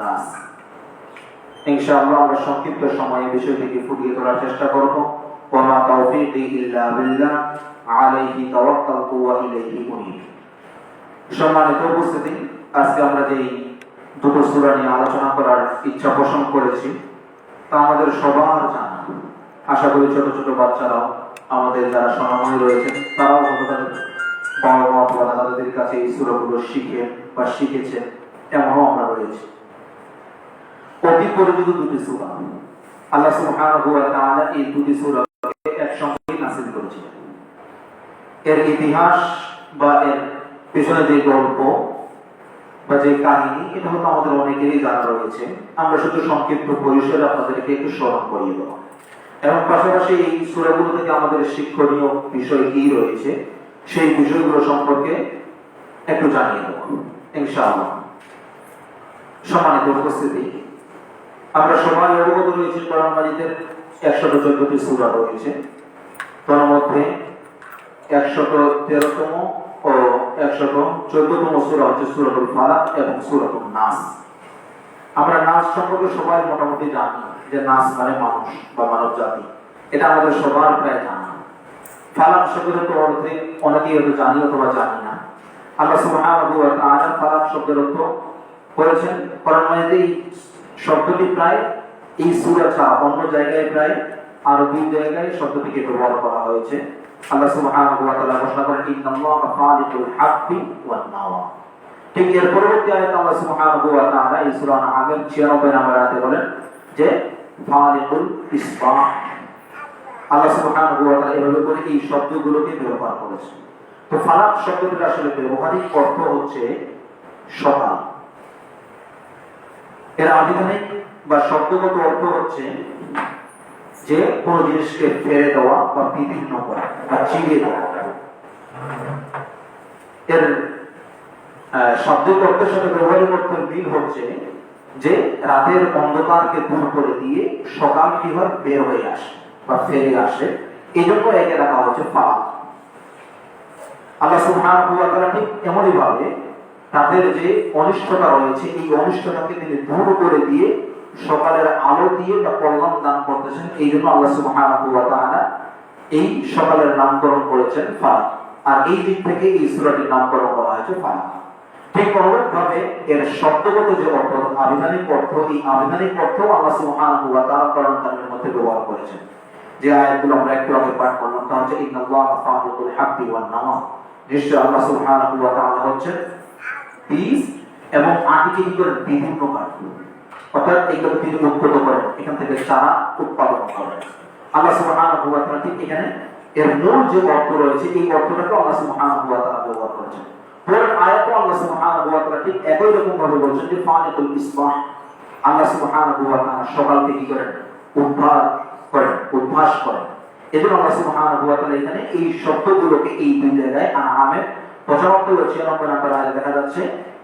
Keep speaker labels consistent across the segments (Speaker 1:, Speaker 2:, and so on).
Speaker 1: নাস। ইনশাআল্লাহ আমরা সংক্ষিপ্ত সময়ে বিষয়টিকে ফুটিয়ে তোলার চেষ্টা করব। ওয়া মা তাওফীকি ইল্লা বিল্লাহ আলাইহি তাওয়াক্কালতু ওয়া ইলাইহি উনীব। সম্মানিত উপস্থিতি, আজকে আমরা যেই দুটো সূরা নিয়ে আলোচনা করার ইচ্ছা পোষণ করেছি তা আমাদের সবার জানা। আশা করি ছোট ছোট বাচ্চারাও, আমাদের যারা সমময় রয়েছেন তারাও হয়তো তাদের বাবা মা অথবা দাদাদের কাছে এই সূরাগুলো শিখে বা শিখেছেন, এমনও আমরা রয়েছি। অতি পরিচিত দুটি সূরা, আল্লাহ সুবহানাহু ওয়া তাআলা এই দুটি সূরাকে একসঙ্গে নাযিল করেছিলেন। এর ইতিহাস বা এর পেছনে যে গল্প বা যে কাহিনী, এটা হয়তো আমাদের অনেকেরই জানা রয়েছে। আমরা শুধু সংক্ষিপ্ত পরিসরে আপনাদেরকে একটু স্মরণ করিয়ে দেব, এবং পাশাপাশি এই সূরাগুলো থেকে আমাদের শিক্ষণীয় বিষয় কি রয়েছে সেই বিষয়গুলো সম্পর্কে একটু জানিয়ে দেব ইনশাআল্লাহ। সম্মানিত উপস্থিতি, আমরা সবাই অবগত রয়েছে কোরআন মাজিদের 114টি সূরা রয়েছে। তার মধ্যে 113তম ও 114তম সূরা হচ্ছে সূরাতুল ফালাক এবং সূরাতুন নাস। আমরা নাস সম্পর্কে সবাই মোটামুটি জানি যে নাস মানে মানুষ বা মানব জাতি, এটা আমাদের সবার প্রায় জানা। ফালাক শব্দের অর্থে অনেকেই হয়তো জানি অথবা জানি না। আল্লাহ সুবহানাহু ওয়া তাআলা ফালাক শব্দের অর্থ করেছেন কোরআন মাজিদে। এই শব্দটি প্রায় এই সূরা ছাড়া অন্য জায়গায় প্রায় আরো 2 জায়গায় শব্দটিকে ব্যবহার করা হয়েছে। আল্লাহ সুবহানাহু ওয়া তাআলা ঘোষণা করেন ইন্নাল্লাহা ফালিকুল হাক্কি ওয়ান নাওয়া। ঠিক এর পরবর্তী আয়াতে আল্লাহ সুবহানাহু ওয়া তাআলা এই সূরা আন-নাহলের 96 নম্বর আয়াতে বলেন যে ফালিকুল ইসবাহ। আল্লাহ সুবহানাহু ওয়া তাআলা এভাবে করে এই শব্দগুলোকে ব্যবহার করেছেন। তো ফালাক শব্দটির আসলে ব্যবহারিক অর্থ হচ্ছে সকাল। এর আবিধানিক বা শব্দগত অর্থ হচ্ছে যে কোন জিনিসকে ফেলে দেওয়া বা বিদীর্ণ করা বা চিড়ে দেওয়া। এর শব্দের অর্থের সাথে ব্যবহারিক অর্থের মিল হচ্ছে যে রাতের অন্ধকারকে দূর করে দিয়ে সকাল কি হয় বের হয়ে আসে বা ফেরে আসে, এই জন্য একে রাখা হচ্ছে ফালাক। আল্লাহ সুবহানাহু ওয়া তাআলা ঠিক এমনই ভাবে তাদের যে অনিষ্টতা রয়েছে এই অনিষ্টতাকে তিনি দূর করে দিয়ে সকালের আলো দিয়ে বা কল্যাণ দান করতেছেন। এই জন্য আল্লাহ সুবহানাহু ওয়া তাআলা এই সকালের নামকরণ করেছেন ফালাক, আর এই দিক থেকে এই সূরাটির নামকরণ করা হয়েছে ফালাক। ঠিক অনুরূপভাবে এর শব্দগত যে অর্থ, আবিধানিক অর্থ, এই আবিধানিক অর্থ আল্লাহ সুবহানাহু ওয়া তাআলা কোরআন কারীমের মধ্যে ব্যবহার করেছেন। যে আয়াতগুলো আমরা একটু আগে পাঠ করলাম তা হচ্ছে ইন্নাল্লাহা ফালিকুল হাক্কি ওয়ান নাওয়া। নিশ্চয় আল্লাহ সুবহানাহু ওয়া তাআলা হচ্ছেন বীজ এবং আটিকে কি করেন বিভিন্ন কাজ, অর্থাৎ এইগুলো তিনি উৎপন্ন করেন, এখান থেকে চারা উৎপাদন করেন। আল্লাহ সুবহানাহু ওয়া তাআলা ঠিক এখানে এর মূল যে অর্থ রয়েছে এই অর্থটাকে আল্লাহ সুবহানাহু ওয়া তাআলা ব্যবহার করেছেন। পরের আয়াতে আল্লাহ সুবহানাহু ওয়া তাআলা ঠিক একই রকম ভাবে বলছেন যে ফালিকুল ইসবাহ। আল্লাহ সুবহানাহু ওয়া তাআলা সকালকে কি করেন উদ্ভাস করেন। এজন্য আল্লাহ সুবহানাহু ওয়া তাআলা এখানে এই শব্দগুলোকে এই 2 জায়গায় আনামের 75 ও 96 নম্বর আয়াতে দেখা যাচ্ছে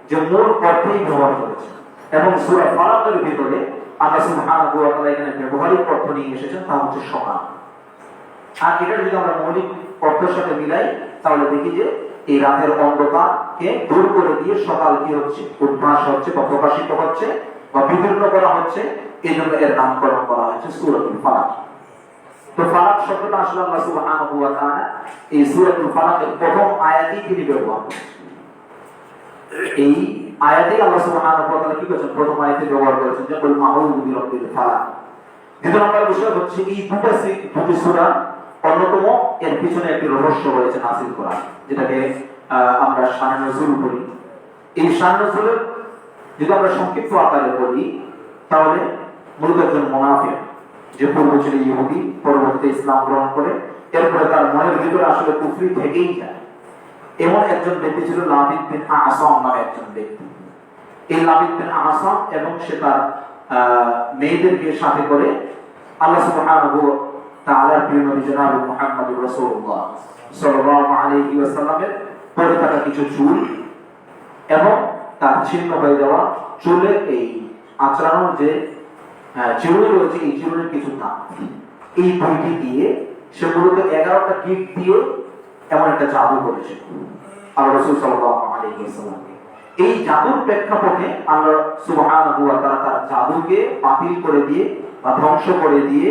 Speaker 1: যে মূল অর্থেই ব্যবহার করেছেন। এবং সূরা ফালাকের ভিতরে আল্লাহ সুবহানাহু ওয়া তাআলা এখানে ব্যবহারিক অর্থ নিয়ে এসেছেন, তা হচ্ছে সকাল। আর এটা যদি আমরা মৌলিক অর্থের সাথে মিলাই তাহলে দেখি যে এই রাতের অন্ধকারকে দূর করে দিয়ে সকাল কি হচ্ছে উদ্ভাস হচ্ছে বা প্রকাশিত হচ্ছে বা বিদীর্ণ করা হচ্ছে। এই জন্য এর নামকরণ করা হয়েছে সূরাতুল ফালাক। তো ফালাক শব্দটা আসলে আল্লাহ সুবহানাহু ওয়া তাআলা এই সূরাতুল ফালাকের প্রথম আয়াতেই তিনি ব্যবহার করেছেন। এই আয়াতেই আল্লাহ সুবহানাহু ওয়া তাআলা কি করেছেন, প্রথম আয়াতে ব্যবহার করেছেন যে কুল আউযু বিরাব্বিল ফালাক। দ্বিতীয় নম্বর বিষয় হচ্ছে এই দুটি সূরা অন্যতম, এর পিছনে একটি রহস্য রয়েছে নাযিল করা, যেটাকে আমরা শানে নজুল বলি। এই শানে নজুলের যদি আমরা সংক্ষিপ্ত আকারে বলি তাহলে মূলত একজন মুনাফিক যে পূর্ব ছিল ইহুদি, পরবর্তীতে ইসলাম গ্রহণ করে এরপরে তার মনের ভিতরে আসলে কুফরি থেকেই যায়, এমন একজন ব্যক্তি ছিল লাবিদ বিন আসাম নামে একজন ব্যক্তি। এই লাবিদ বিন আসাম এবং সে তার মেয়েদেরকে সাথে করে আল্লাহ সুবহানাহু ওয়া তাআলার প্রিয় নবী জনাব মুহাম্মদুর রাসূলুল্লাহ সাল্লাল্লাহু আলাইহি ওয়াসাল্লামের পরে থাকা কিছু চুল এবং তার ছিন্ন হয়ে যাওয়া চুলের এই আচরণ যে চিরুনি রয়েছে, এই চিরুনির কিছু দাম, এই দুইটি দিয়ে সেগুলোকে 11টা গিফট দিয়ে এমন একটা জাদু করেছে আল্লাহ রাসূল সাল্লাল্লাহু আলাইহি ওয়াসাল্লামকে। এই জাদুর প্রেক্ষাপটে আল্লাহ সুবহানাহু ওয়া তাআলা তার জাদুকে বাতিল করে দিয়ে বা ধ্বংস করে দিয়ে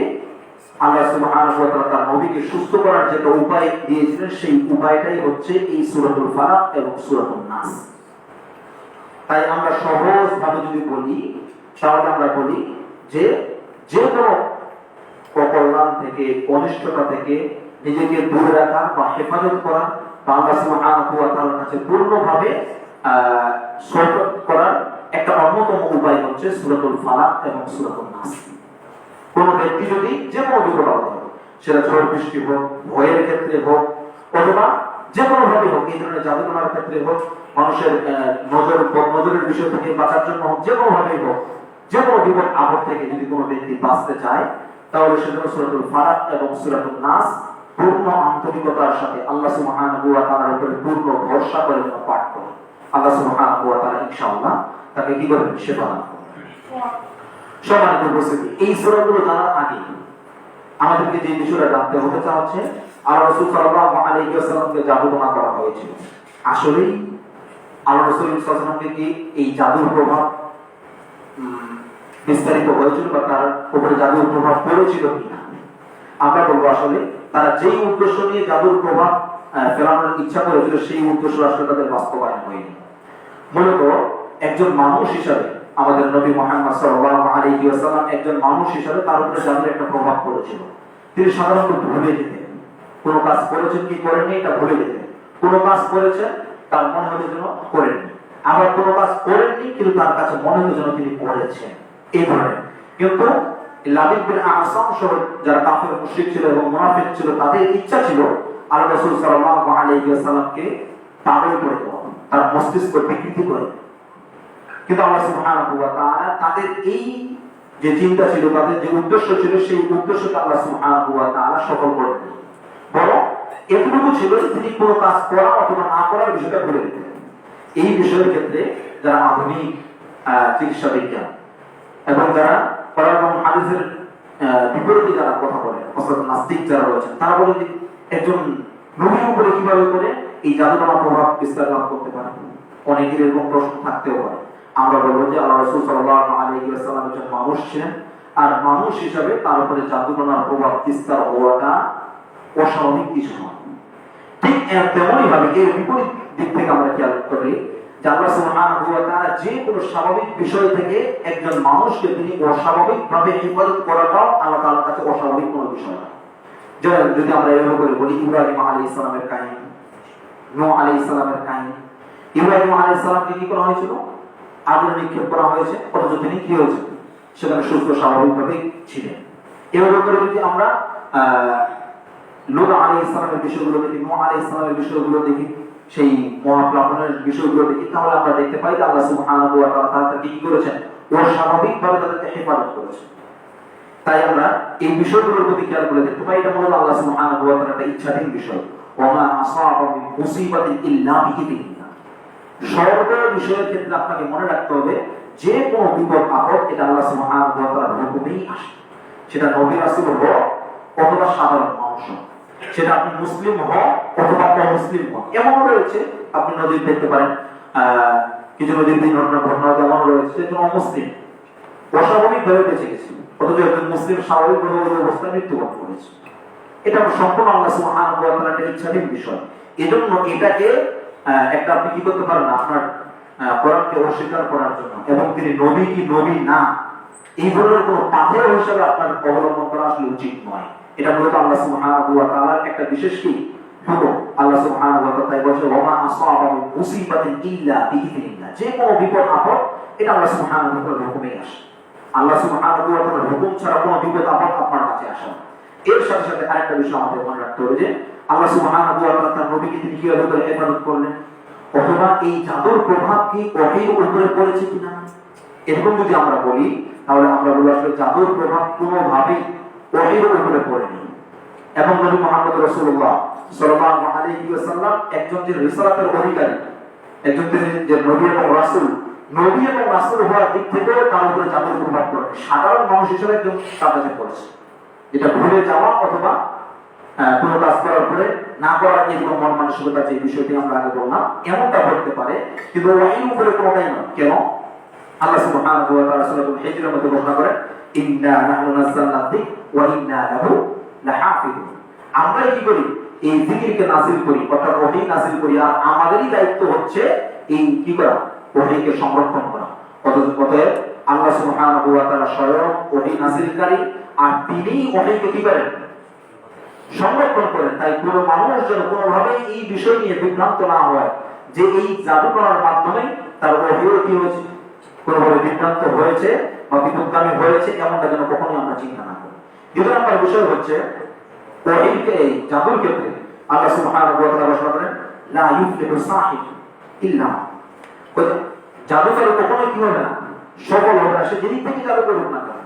Speaker 1: আল্লাহ সুবহানাহু ওয়া তাআলা তার নবীকে সুস্থ করার যে উপায় দিয়েছিলেন, সেই উপায়টাই হচ্ছে এই সূরাতুল ফালাক এবং সূরাতুন নাস। তাই আমরা সহজ ভাবে যদি বলি, তাহলে আমরা বলি যে যে কোনো অকল্যাণ থেকে, অনিষ্টতা থেকে নিজেকে দূরে রাখা বা হেফাজত করা বা আল্লাহ সুবহানাহু ওয়া তাআলার কাছে পূর্ণভাবে সতর্ক করার একটা অন্যতম উপায় হচ্ছে সূরাতুল ফালাক এবং সূরাতুন নাস। কোন ব্যক্তি যদি যে কোনো বিপদ হয়, সেটা ঝড় বৃষ্টি হোক, ভয়ের ক্ষেত্রে হোক, অথবা যে কোনো ভাবে হোক, এই ধরনের জাদুটোনার ক্ষেত্রে হোক, মানুষের নজরের বিষয় থেকে বাঁচার জন্য হোক, যে কোনো ভাবেই হোক, যে কোনো বিপদ আপদ থেকে যদি কোনো ব্যক্তি বাঁচতে চায়, তাহলে সেজন্য সূরাতুল ফালাক এবং সূরাতুন নাস পূর্ণ আন্তরিকতার সাথে আল্লাহ সুবহানাহু ওয়া তাআলার উপরে পূর্ণ ভরসা করে পাঠ করে আল্লাহ সুবহানাহু ওয়া তাআলা ইনশাআল্লাহ তাকে কি করবেন? সেবা দান করবেন। সম্মানিত উপস্থিতি, এই সূরাগুলো জানার আগে আমাদেরকে যে বিষয়টা জানতে হবে তা হচ্ছে আল্লাহ রাসূল সাল্লাল্লাহু আলাইহি ওয়াসাল্লামকে জাদুটোনা করা হয়েছিল। আসলেই আল্লাহ রাসূল সাল্লাল্লাহু আলাইহি ওয়াসাল্লামকে কি এই জাদুর প্রভাব বিস্তারিত হয়েছিল বা তার উপরে জাদুর প্রভাব পড়েছিল কিনা? আমরা বলবো আসলে তারা যেই উদ্দেশ্য নিয়ে জাদুর প্রভাব ফেলানোর ইচ্ছা করেছিল, সেই উদ্দেশ্য আসলে তাদের বাস্তবায়ন হয়নি। মূলত একজন মানুষ হিসাবে আমাদের নবী মুহাম্মদ সাল্লাল্লাহু আলাইহি ওয়াসাল্লাম একজন মানুষ হিসাবে তার উপরে জাদুর একটা প্রভাব পড়েছিল। তিনি সাধারণত ভুলে যেতেন, কোনো কাজ করেছেন কি করেননি এটা ভুলে যেতেন। কোনো কাজ করেছেন তার মনে হবে যেন করেননি, আবার কোনো কাজ করেননি কিন্তু তার কাছে মনে হবে যেন তিনি করেছেন, এই ধরনের। কিন্তু লাবিদ বিন আসাম সহ যারা কাফের মুশরিক ছিল এবং মুনাফিক ছিল, তাদের ইচ্ছা ছিল আল্লাহ রাসূল সাল্লাল্লাহু আলাইহি ওয়াসাল্লামকে পাগল করে দেওয়া, তার মস্তিষ্ক বিকৃতি করে। কিন্তু আল্লাহ সুবহানাহু ওয়া তাআলা তাদের এই যে চিন্তা ছিল, তাদের যে উদ্দেশ্য ছিল, সেই উদ্দেশ্যকে আল্লাহ সুবহানাহু ওয়া তাআলা সফল করে দিলেন। বরং এতটুকু ছিল যে তিনি কোনো কাজ করা অথবা না করার বিষয়টা ভুলে দিতেন। এই বিষয়ের ক্ষেত্রে যারা আধুনিক চিকিৎসা বিজ্ঞান এবং যারা কোরআন এবং হাদিসের বিপরীতে যারা কথা বলে, অর্থাৎ নাস্তিক যারা রয়েছেন, তারা বলে যে একজন নবীর উপরে কিভাবে করে এই জাদুটোনা প্রভাব বিস্তার লাভ করতে পারে। অনেকের এরকম প্রশ্ন থাকতেও পারে। আমরা বলবো যে আল্লাহ রাসূল সাল্লাল্লাহু আলাইহি ওয়াসাল্লাম একজন মানুষ ছিলেন, আর মানুষ হিসাবে তার উপরে জাদুটোনার প্রভাব বিস্তার হওয়াটা অস্বাভাবিক কিছু নয়। ঠিক তেমনই ভাবে এর বিপরীত দিক থেকে আমরা খেয়াল করি যে আল্লাহ সুবহানাহু ওয়া তাআলা যে কোনো স্বাভাবিক বিষয় থেকে একজন মানুষকে তিনি অস্বাভাবিক ভাবে হেফাজত করাটাও আল্লাহ তাআলার কাছে অস্বাভাবিক কোনো বিষয় না। যেমন যদি আমরা এভাবে করে বলি, ইব্রাহিম আলাইহিস সালামের কাহিনী, নূহ আলাইহিস সালামের কাহিনী। ইব্রাহিম আলাইহিস সালামকে কি করা হয়েছিল? আগুনে নিক্ষেপ করা হয়েছে, অথচ তিনি কি হয়েছে? সেখানে সুস্থ স্বাভাবিকভাবে ছিলেন। এভাবে করে যদি আমরা লূত আলাইহিস সালামের বিষয়গুলো দেখি, নূহ আলাইহিস সালামের বিষয়গুলো দেখি, সেই মহাপ্লাবনের বিষয়গুলো দেখি, তাহলে আমরা দেখতে পাই যে আল্লাহ সুবহানাহু ওয়া তাআলা তাদেরকে কি করেছেন? অস্বাভাবিকভাবে তাদেরকে হেফাজত করেছেন। তাই আমরা এই বিষয়গুলোর প্রতি খেয়াল করে দেখতে পাই এটা মূলত আল্লাহ সুবহানাহু ওয়া তাআলার একটা ইচ্ছাধীন বিষয়। ওয়া মা আসাবা মিন মুসিবাতিন ইল্লা বিইذনিল্লাহ। সর্ব বিষয়ের ক্ষেত্রে আপনাকে মনে রাখতে হবে যে কোনো বিপদ আপদ এটা আল্লাহ সুবহানাহু ওয়া তাআলার হুকুমেই আসে। সেটা নবী রাসূল হোক অথবা সাধারণ মানুষ হোক, সেটা আপনি মুসলিম হোক অথবা অমুসলিম হোক। এমন রয়েছে আপনি নজির দেখতে পারেন, কিছু নজির ঘটনা যেমন রয়েছে যে অমুসলিম অস্বাভাবিকভাবে বেঁচে গেছে, অথচ একজন মুসলিম স্বাভাবিক অবস্থায় মৃত্যুবরণ করেছে। এটা সম্পূর্ণ আল্লাহ সুবহানাহু ওয়া তাআলার একটা ইচ্ছাধীন বিষয়। এজন্য এটাকে একটা আপনি কি করতে পারেন না, আপনার কোরআনকে অস্বীকার করার জন্য এবং তিনি নবী কি নবী না এই ধরনের কোনো পাথেয় হিসেবে আপনার অবলম্বন করা আসলে উচিত নয়। এটা মূলত আল্লাহ সুবহানাহু ওয়া তাআলার একটা বিশেষ কি হুকুম। আল্লাহ সুবহানাহু ওয়া তাআলা বলেছেন ওয়া মা আসাবা মিন মুসিবাতিন ইল্লা বিইذনিল্লাহ। যে কোনো বিপদ আপদ এটা আল্লাহ সুবহানাহু ওয়া তাআলার হুকুমেই আসে। আল্লাহ সুবহানাহু ওয়া তাআলার হুকুম ছাড়া কোনো বিপদ আপদ আপনার কাছে আসে না। এর সাথে সাথে আরেকটা বিষয় আমাদের মনে রাখতে হবে যে আল্লাহ সুবহানাহু ওয়া তাআলা তার নবীকে তিনি কিভাবে করে হেফাজত করলেন, অথবা এই জাদুর প্রভাব কি ওহীর উপরে পড়েছে কিনা। এরকম যদি আমরা বলি তাহলে আমরা বলবো আসলে জাদুর প্রভাব কোনোভাবেই ওহীর উপরে পড়েনি। এবং নবী মুহাম্মদ রাসূলুল্লাহ সাল্লাল্লাহু আলাইহি ওয়াসাল্লাম একজন যে রিসালাতের অধিকারী, একজন যে নবী এবং রাসূল, নবী এবং রাসূল হওয়ার দিক থেকে তার উপরে জাদুর প্রভাব পড়ে সাধারণ মানুষ হিসেবে একজন তার কাছে পড়েছে। এটা ভুলে যাওয়া অথবা কোনো কাজ করার পরে না করার এরকম মন মানসিকতা, যে বিষয়টি আমরা আগে বললাম, এমনটা হতে পারে, কিন্তু ওয়াহির উপরে কোনোটাই নয়। কেন? আল্লাহ সুবহানাহু ওয়া তাআলা সূরাতুল হিজরের মধ্যে ঘোষণা করেন, ইন্না নাহনু নাযালনা যিকর ওয়া ইন্না লাহু লাহাফিজুন। আমরা কি করি? এই জিকিরকে নাযিল করি, অর্থাৎ ওহী নাযিল করি, আর আমাদেরই দায়িত্ব হচ্ছে এই কি করা? ওহীকে সংরক্ষণ করা। অতএব আল্লাহ সুবহানাহু ওয়া তাআলা স্বয়ং ওহী নাযিলকারী, আর তিনিই ওহীকে কি করেন? সংরক্ষণ করেন। তাই কোনো মানুষ যেন কোনোভাবে এই বিষয় নিয়ে বিভ্রান্ত না হয় যে এই জাদু করার মাধ্যমে তার ওহীও কি হয়েছে, কোনোভাবে বিভ্রান্ত হয়েছে বা বিপদগামী হয়েছে, এমনটা যেন কখনোই আমরা চিন্তা না করি। দ্বিতীয় নম্বর বিষয় হচ্ছে ওহীকে, এই জাদুর ক্ষেত্রে আল্লাহ সুবহানাহু ওয়া তাআলা ঘোষণা করেন, লা ইউফলিহু সাহির ইল্লা, জাদুকারী কখনোই কি হবে না? সফল হবে না, সে যেদিক থেকে জাদু করুক না কেন।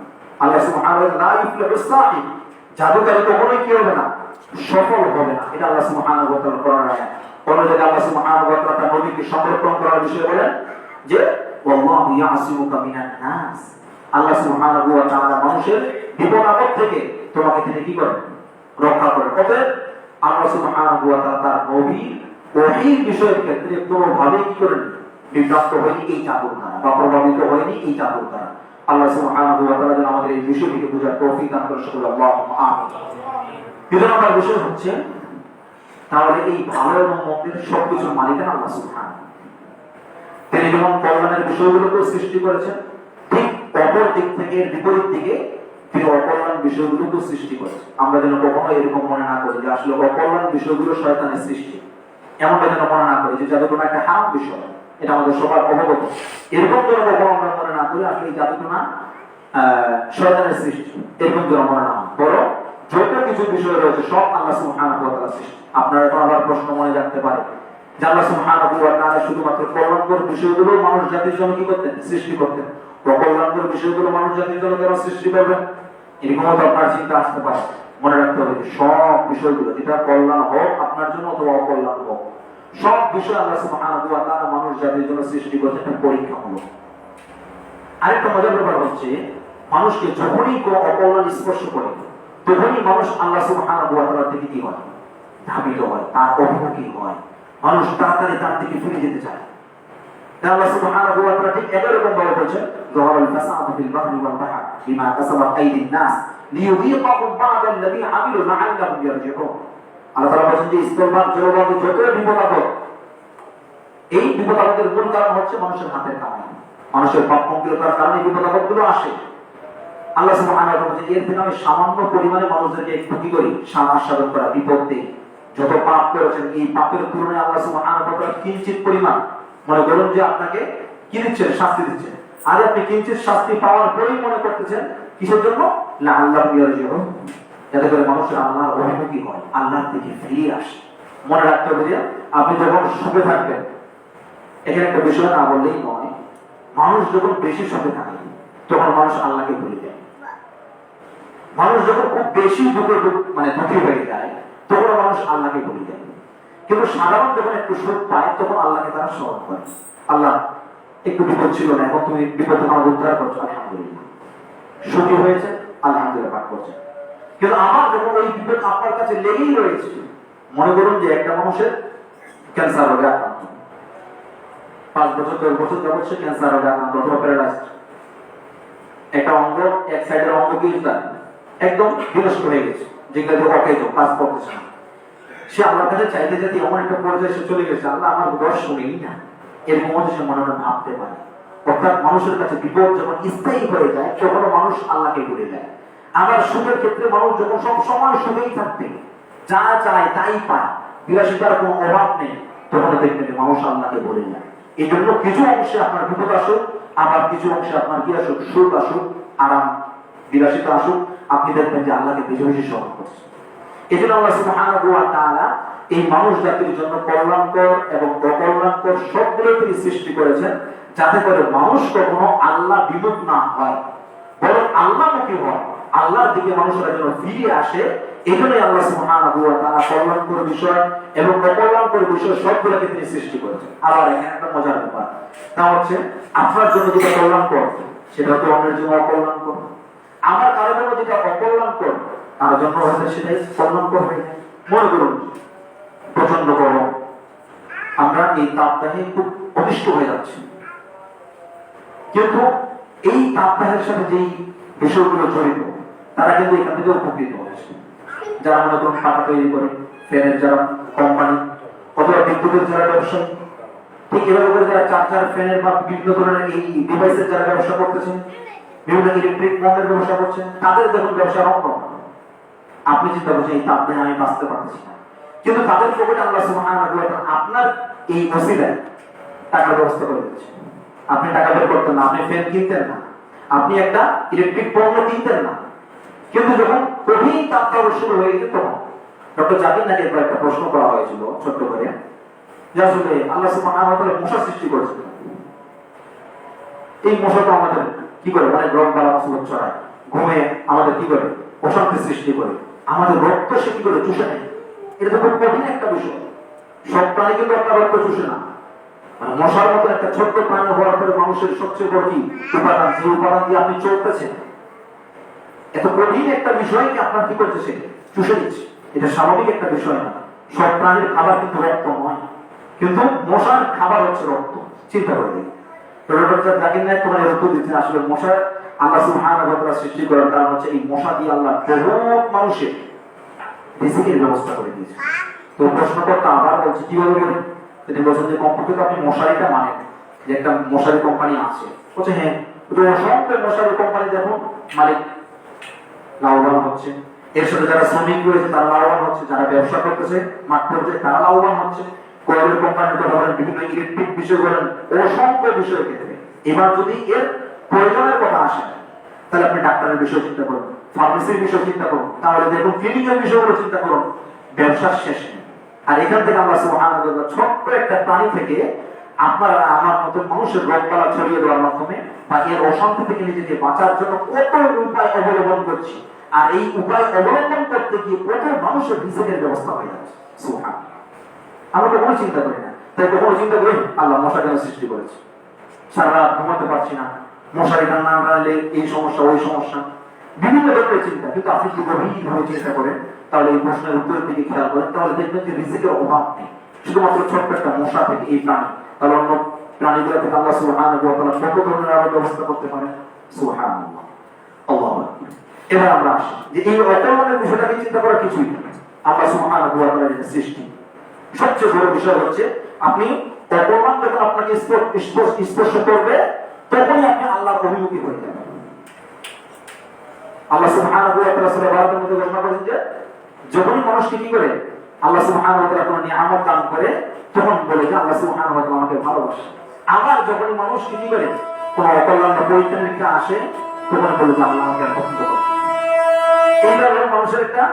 Speaker 1: আল্লাহ সুবহানাহু ওয়া তাআলা লা ইউফলিহু সাহির, জাদুকারী কখনোই কি হবে না? সফল হবে না। এটা আল্লাহ সুবহানাহু ওয়া তাআলা কোরআনে আয়াত। অন্য জায়গায় আল্লাহ সুবহানাহু ওয়া তাআলা তার নবীকে সংরক্ষণ করার বিষয়ে বলেন যে ওয়াল্লাহু ইয়াসিমুকা মিনান নাস, আল্লাহ সুবহানাহু ওয়া তাআলা মানুষের বিপদ আপদ থেকে তোমাকে তিনি কি করেন? রক্ষা করেন। অতএব আল্লাহ সুবহানাহু ওয়া তাআলা তার নবী ওহীর বিষয়ের ক্ষেত্রে কোনোভাবে কি করেন? বিভ্রান্ত হয়নি এই জাদুর দ্বারা, বা প্রভাবিত হয়নি এই জাদুর দ্বারা। আল্লাহ সুবহানাহু ওয়া তাআলা যেন আমাদের এই বিষয়টিকে বোঝার তৌফিক দান করেন, সকলে আল্লাহুম্মা আমিন। দ্বিতীয় নম্বর বিষয় হচ্ছে, তাহলে এই ভালো এবং মন্দের সবকিছুর মালিকানা আল্লাহ সুবহানাহু। তিনি যেমন কল্যাণের বিষয়গুলোকে সৃষ্টি করেছেন, ঠিক অপর দিক থেকে বিপরীত দিকে তিনি অকল্যাণ বিষয়গুলোকে সৃষ্টি করেছেন। আমরা যেন কখনো এরকম মনে না করি যে আসলে অকল্যাণ বিষয়গুলো শয়তানের সৃষ্টি, এমনটা যেন মনে না করি যে জাদুটোনা একটা হারাম বিষয়, এটা আমাদের সবার অবগত। এরকম যেন কখনো আমরা মনে না করি আসলে এই জাদুটোনা শয়তানের সৃষ্টি, এরকম যেন মনে না হয়। বরং যত কিছু বিষয় রয়েছে সব আল্লাহ সুবহানাহু ওয়া তাআলার সৃষ্টি। আপনারা তো আবার প্রশ্ন মনে জানতে পারে যে আল্লাহ সুবহানাহু ওয়া তাআলা শুধুমাত্র কল্যাণকর বিষয়গুলো মানুষ জাতির জন্য কি করতেন? সৃষ্টি করতেন। অকল্যাণকর বিষয়গুলো মানুষ জাতির জন্য কেন সৃষ্টি করবেন? এরকম তো আপনার চিন্তা আসতে পারে। মনে রাখতে হবে সব বিষয়গুলো, যেটা কল্যাণ হোক আপনার জন্য অথবা অকল্যাণ হোক, সব বিষয় আল্লাহ সুবহানাহু ওয়া তাআলা মানুষ জাতির জন্য সৃষ্টি করতেন, একটা পরীক্ষামূলক। আরেকটা মজার ব্যাপার হচ্ছে, মানুষকে যখনই কোনো অকল্যাণ স্পর্শ করে তখনই মানুষ আল্লাহ সুবহানাহু ওয়া তাআলার দিকে কি হয়? ধাবিত হয়, তার অভিমুখী হয়। মানুষ তাড়াতাড়ি তার দিকে ফিরে যেতে চায়। আল্লাহ সুবহানাহু ওয়া তাআলা ঠিক এরকম ভাবে বলেছেন, যাহারাল ফাসাদু ফিল বাহরি ওয়াল বাহর বিমা কাসাবাত আইদিন নাস লিইউযীকাহুম বা'দাল্লাযী আমিলু লা'আল্লাহুম ইয়ারজিউন। আল্লাহ তাআলা বলেন যে স্থলভাগ জলভাগ যত বিপদাপদ, এই বিপদাপদের মূল কারণ হচ্ছে মানুষের হাতের কামাই, মানুষের পাপমুক্ততার কারণে বিপদাপদগুলো আসে। আল্লাহ সুবহানাহু ওয়া তাআলা বলেন এর থেকে আমি সামান্য পরিমাণে মানুষদেরকে ক্ষতি করি, সাধন করা, বিপদ দেই। যত পাপ করেছেন এই পাপের তুলনায় আল্লাহ সুবহানাহু ওয়া তাআলা কিঞ্চিত পরিমাণ, মনে করুন যে আপনাকে কি দিচ্ছেন? শাস্তি দিচ্ছেন। আর আপনি কিঞ্চিত শাস্তি পাওয়ার পরেই মনে করতেছেন কিসের জন্য? লাআল্লাহুম ইয়ারজিউন, যাতে করে মানুষের আল্লাহর অভিমুখী হয়, আল্লাহর দিকে ফিরে আসে। মনে রাখতে হবে যে আপনি যখন সুখে থাকবেন, এখানে একটা বিষয় না বললেই নয়, মানুষ যখন বেশি সুখে থাকে তখন মানুষ আল্লাহকে ভুলে যায়। মানুষ যখন খুব বেশি দুঃখী হয়ে যায় তখন মানুষ আল্লাহকে ভুলে যায়। কিন্তু সাধারণ যখন একটু সুখ পায় তখন আল্লাহকে তারা স্মরণ করে। আল্লাহ, একটু বিপদ ছিল না, এখন তুমি বিপদ আমার উদ্ধার করছো, আলহামদুলিল্লাহ। সুখী হয়েছে, আলহামদুলিল্লাহ পাঠ করছে। কিন্তু আমার যখন এই বিপদ আপনার কাছে লেগেই রয়েছে, মনে করুন যে একটা মানুষের ক্যান্সার রোগে আক্রান্ত, 5 বছর 10 বছর যাবত সে ক্যান্সার রোগে আক্রান্ত অথবা প্যারালাইজড, একটা অঙ্গ, এক সাইডের অঙ্গ কি একদম বিনষ্ট হয়ে গেছে, যেগুলো অকেজ, কাজ করতেছে না। সে আল্লাহর কাছে চাইতে চাইতে এমন একটা পর্যায়ে সে চলে গেছে, আল্লাহ আমার দোষ শুনেই না, এরকম মধ্যে সে মনে মনে ভাবতে পারে। অর্থাৎ মানুষের কাছে বিপদ যখন স্থায়ী হয়ে যায় তখন মানুষ আল্লাহকে ভুলে যায়। আবার সুখের ক্ষেত্রে মানুষ যখন সব সময় সুখেই থাকবে, যা চায় তাই পায়, বিলাসিতার কোনো অভাব নেই, তখন দেখবেন যে মানুষ আল্লাহকে ভুলে যায়। এই জন্য কিছু অংশে আপনার বিপদ আসুক, আবার কিছু অংশে আপনার কি আসুক? সুখ আসুক, আরাম, বিলাসিতা আসুক, আপনি দেখবেন যে আল্লাহকে বেশি বেশি স্মরণ করছে। এই জন্য আল্লাহ সুবহানাহু ওয়া তাআলা এই মানুষ জাতির জন্য কল্যাণকর এবং অকল্যাণকর সবগুলো তিনি সৃষ্টি করেছেন, যাতে করে মানুষ কখনো আল্লাহ বিমুখ না হয়, বরং আল্লাহমুখী হয়, আল্লাহর দিকে মানুষেরা যেন ফিরে আসে। এই জন্যই আল্লাহ সুবহানাহু ওয়া তাআলা কল্যাণকর বিষয় এবং অকল্যাণকর বিষয় সবগুলোকে তিনি সৃষ্টি করেছেন। আবার এখানে একটা মজার ব্যাপার, তা হচ্ছে আপনার জন্য যেটা কল্যাণকর সেটা তো অন্যের জন্য অকল্যাণকর, আমার কারো জন্য যেটা অকল্যাণকর তার জন্য হয়তো সেটাই কল্যাণকর হয়ে যায়। মনে করুন প্রচন্ড গরম, আমরা এই তাপদাহে খুব অতিষ্ঠ হয়ে যাচ্ছি, কিন্তু এই তাপদাহের সাথে যেই বিষয়গুলো জড়িত তারা কিন্তু এখান থেকে উপকৃত হচ্ছে। যারা মনে করুন পাতা তৈরি করে, ফ্যানের যারা কোম্পানি অথবা বিদ্যুতের যারা ব্যবসায়ী, ঠিক এভাবে করে যারা চার্জার, ফ্যানের বা বিভিন্ন ধরনের এই ডিভাইসের যারা ব্যবসা করতেছেন, বিভিন্ন ইলেকট্রিক পণ্যের ব্যবসা করছেন, তাদের দেখুন ব্যবসা অন্য। আপনি চিন্তা করছেন এই তাপ দিয়ে আমি বাঁচতে পারতেছি না, কিন্তু তাদের পকেটে আল্লাহ সুবহানাহু ওয়া তাআলা আপনার এই ওসিলায় টাকার ব্যবস্থা করে দিচ্ছে। আপনি টাকা বের করতেন না, আপনি ফ্যান কিনতেন না, আপনি একটা ইলেকট্রিক পণ্য কিনতেন না, কিন্তু যখন কঠিন তাপদাহ শুরু হয়ে গেছে তখন ডক্টর জাকির নাইকের একটা প্রশ্ন করা হয়েছিল ছোট্ট করে, যে আসলে আল্লাহ সুবহানাহু ওয়া তাআলা মশা সৃষ্টি করেছেন, এই মশা তো আমাদের কি করে মানে রোগ বালা মুসিবত ছড়ায়, ঘুমে আমাদের কি করে অশান্তি সৃষ্টি করে, আমাদের রক্ত সে কি করে চুষে নেয়। এটা তো খুব কঠিন একটা বিষয়। সব প্রাণী কিন্তু আপনার রক্ত চুষে না, মানে মশার মতো একটা ছোট্ট প্রাণী হওয়ার পরে মানুষের সবচেয়ে বড় কি উপাদান, যে উপাদান দিয়ে আপনি চলতেছেন, এত কঠিন একটা বিষয়কে আপনার কি করছে সে চুষে দিচ্ছে। এটা স্বাভাবিক একটা বিষয় না। সব প্রাণীর খাবার কিন্তু রক্ত নয়, কিন্তু মশার খাবার হচ্ছে রক্ত। চিন্তা করে দিন, জাকির নাইক তোমার রক্ত দিচ্ছেন। আসলে মশা আল্লাহ সুবহানাহু ওয়া তাআলা সৃষ্টি করার কারণ হচ্ছে এই মশা দিয়ে আল্লাহ বহুত মানুষের রিজিকের ব্যবস্থা করে দিয়েছে। তো প্রশ্নকর্তা আবার বলছে কিভাবে বলেন, তিনি বলছেন যে কমপক্ষে তো আপনি মশারিটা মানেন, যে একটা মশারি কোম্পানি আছে। বলছে হ্যাঁ, তো অসংখ্য মশারি কোম্পানি দেখুন মালিক লাভবান হচ্ছে, এর সাথে যারা শ্রমিক রয়েছে তারা লাভবান হচ্ছে, যারা ব্যবসা করতেছে মাঠ পর্যায়ে তারা লাভবান হচ্ছে, কয়েল কোম্পানির কথা বলেন, বিভিন্ন ইলেকট্রিক বিষয় বলেন, অসংখ্য বিষয় ক্ষেত্রে। এবার যদি এর প্রয়োজনের কথা আসে তাহলে আপনি ডাক্তারের বিষয় চিন্তা করুন, ফার্মেসির বিষয় চিন্তা করুন, তাহলে দেখুন ক্লিনিকের বিষয়গুলো চিন্তা করুন, ব্যবসার শেষ নেই। আর এখান থেকে আল্লাহ সুবহানাহু ওয়া তাআলা ছোট্ট একটা প্রাণী থেকে আপনার আমার মতো মানুষের রোগবালা ছড়িয়ে দেওয়ার মাধ্যমে বা এর অশান্তি থেকে নিজেকে বাঁচার জন্য কত উপায় অবলম্বন করছি, আর এই উপায় অবলম্বন করতে গিয়ে কত মানুষের রিজিকের ব্যবস্থা হয়ে যাচ্ছে। সুবহানাল্লাহ, আমরা কখনো চিন্তা করি না। তাই কখনো চিন্তা করি আল্লাহ মশা কেন সৃষ্টি করেছে, সারা রাত ঘুমাতে পারছি না, মশারি না টানলে এই সমস্যা ওই সমস্যা, বিভিন্ন ধরনের চিন্তা। কিন্তু আপনি যদি গভীরভাবে চিন্তা করেন, তাহলে এই প্রশ্নের উত্তরের দিকে খেয়াল করেন, তাহলে দেখবেন যে রিজিকের অভাব নেই শুধুমাত্র ছোট্ট একটা মশা থেকে এই প্রাণী। তাহলে অন্য প্রাণীগুলো থেকে আল্লাহ সুবহানাহু ওয়া তাআলা কত ধরনের আরো ব্যবস্থা করতে পারেন। সুবহানাল্লাহ, আল্লাহু আকবার। এবার আমরা আসি যে এই অকল্যাণের বিষয়টাকে চিন্তা করা কিছুই না, আল্লাহ সুবহানাহু ওয়া তাআলার সৃষ্টি। সবচেয়ে বড় বিষয় হচ্ছে আপনি অকল্যাণ যখন আপনাকে স্পর্শ করবে তখনই আপনি আল্লাহর অভিমুখী হয়ে যাবেন। আল্লাহ সুবহানাহু ওয়া তাআলা সূরা বারাতের মধ্যে ঘোষণা করেছেন যে যখনই মানুষকে কি করে আল্লাহ সুবহানাহু ওয়া তাআলা কোনো নিয়ামত দান করে তখন বলে যে আল্লাহ সুবহানাহু ওয়া তাআলা আমাকে ভালোবাসে। আবার যখনই মানুষকে কি করে কোনো অকল্যাণ বা পরীক্ষা আসে তখন বলে যে আল্লাহ আমাকে পছন্দ করে। এইটা হলো মানুষের একটা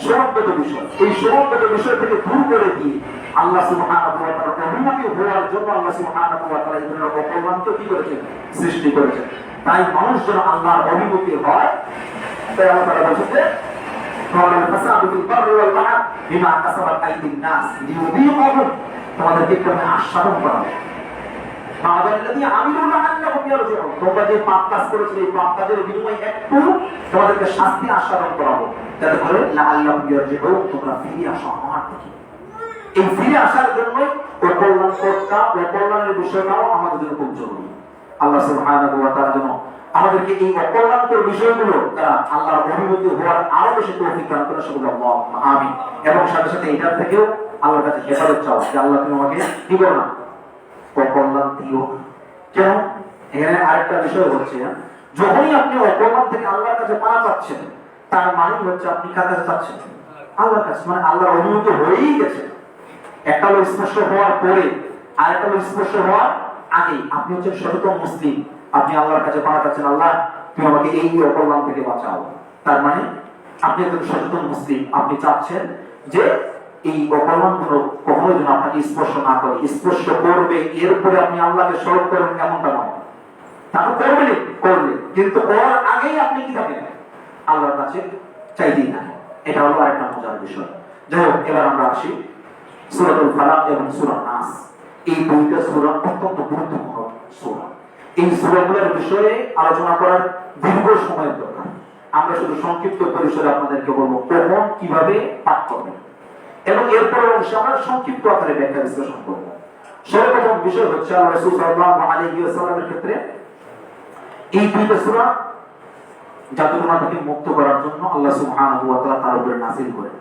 Speaker 1: সমাগত বিষয়। এই সমাগত বিষয় থেকে দূর করে দিয়ে আল্লাহ সুবহানাহু ওয়া তাআলা অভিমুখী হওয়ার জন্য আল্লাহ সুবহানাহু ওয়া তাআলা এই ধরনের অকল্যাণকে কি করেছেন, সৃষ্টি করেছেন। তাই মানুষ যেন আল্লাহর অভিমুখী হয়, তাই আল্লাহ তাআলা বলেছেন যে তোমাদেরকে আস্বাদন করা হবে। তোমরা যে পাপ কাজ করেছিলে এই পাপ কাজের বিনিময়ে একটু তোমাদেরকে শাস্তি আস্বাদন করাবো, যাতে করে তোমরা ফিরে আসো আমার দিকে। এই ফিরে আসার জন্যই অকল্যাণের বিষয়টাও আমাদের জন্য খুব জরুরি। আল্লাহ সুবহানাহু ওয়া তাআলা যেন আমাদেরকে এই অকল্যাণকর বিষয়গুলো তারা আল্লাহর অভিমুখী হওয়ার আরো বেশি তৌফিক দান করে, সকলে আল্লাহুম্মা আমিন। এবং সাথে সাথে এটার থেকেও আল্লাহর কাছে হেফাজত চাও যে আল্লাহ তুমি আমাকে কি করো না, অকল্যাণ দিও। কেন? এখানে আরেকটা বিষয় হচ্ছে, যখনই আপনি অকল্যাণ থেকে আল্লাহর কাছে পানা চাচ্ছেন তার মানে হচ্ছে আপনি কার কাছে চাচ্ছেন, আল্লাহর কাছে, মানে আল্লাহর অভিমুখী হয়েই গেছে। একটা লোক স্পর্শ হওয়ার পরে আর একটা লোক স্পর্শ হওয়ার আগে আপনি হচ্ছেন সচেতন মুসলিম। আপনি আল্লাহর কাছে পানা চাচ্ছেন, আল্লাহ তুমি আমাকে এই অকল্যাণ থেকে বাঁচাও। তার মানে আপনি একজন সচেতন মুসলিম। আপনি চাচ্ছেন যে এই অকল্যাণগুলো কখনো যেন আপনাকে স্পর্শ না করে। স্পর্শ করবে এরপরে আপনি আল্লাহকে স্মরণ করবেন এমনটা নয়, তারপর করলে কিন্তু করার আগেই আপনি কি থাকেন, আল্লাহর কাছে চাইতেই না। এটা হলো আরেকটা মজার বিষয়। যাই হোক, এবার আমরা আসি সূরাতুল ফালাক এবং সূরা নাস। এই দুইটা সূরা অত্যন্ত গুরুত্বপূর্ণ সূরা। এই সূরাগুলোর বিষয়ে আলোচনা করার দীর্ঘ সময়ের দরকার। আমরা শুধু সংক্ষিপ্ত পরিসরে আপনাদেরকে বলবো কখন কিভাবে পাঠ করবেন, এবং এরপর অবশ্যই আমরা সংক্ষিপ্ত আকারে ব্যাখ্যা বিশ্লেষণ করবো। সর্বপ্রথম বিষয় হচ্ছে আল্লাহ রাসূল সাল্লাল্লাহু আলাইহি ওয়াসাল্লামের ক্ষেত্রে এই দুইটা সূরা জাদুটোনা থেকে মুক্ত করার জন্য আল্লাহ সুবহানাহু ওয়া তাআলা তার উপরে নাযিল করেন।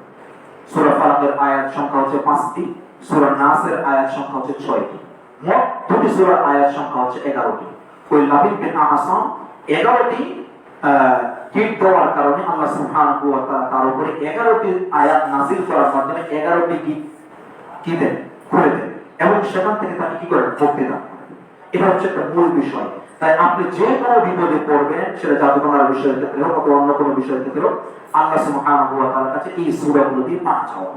Speaker 1: সূরা ফালাকের আয়াত সংখ্যা হচ্ছে 5টি, সূরা নাসের আয়াত সংখ্যা হচ্ছে 6টি, মোট দুটি সূরার আয়াত সংখ্যা হচ্ছে 11টি। ওই লাবিব বিন আহসান 11টি কিট দেওয়ার কারণে আল্লাহ সুবহানাহু ওয়া তাআলা তার উপরে 11টি আয়াত নাযিল করার মাধ্যমে 11টি কি দেন করে দেন, এবং সেখান থেকে তাকে কি করেন মুক্তি দান করেন। এটা হচ্ছে একটা মূল বিষয়। তাই আপনি যে কোনো বিপদে পড়বেন, সেটা জাদুটোনার বিষয়ের ক্ষেত্রে হোক অথবা অন্য কোনো বিষয়ের ক্ষেত্রে হোক, আল্লাহ সুবহানাহু ওয়া তাআলার কাছে এই সূরাগুলো দিয়ে পাঠ চাওয়া।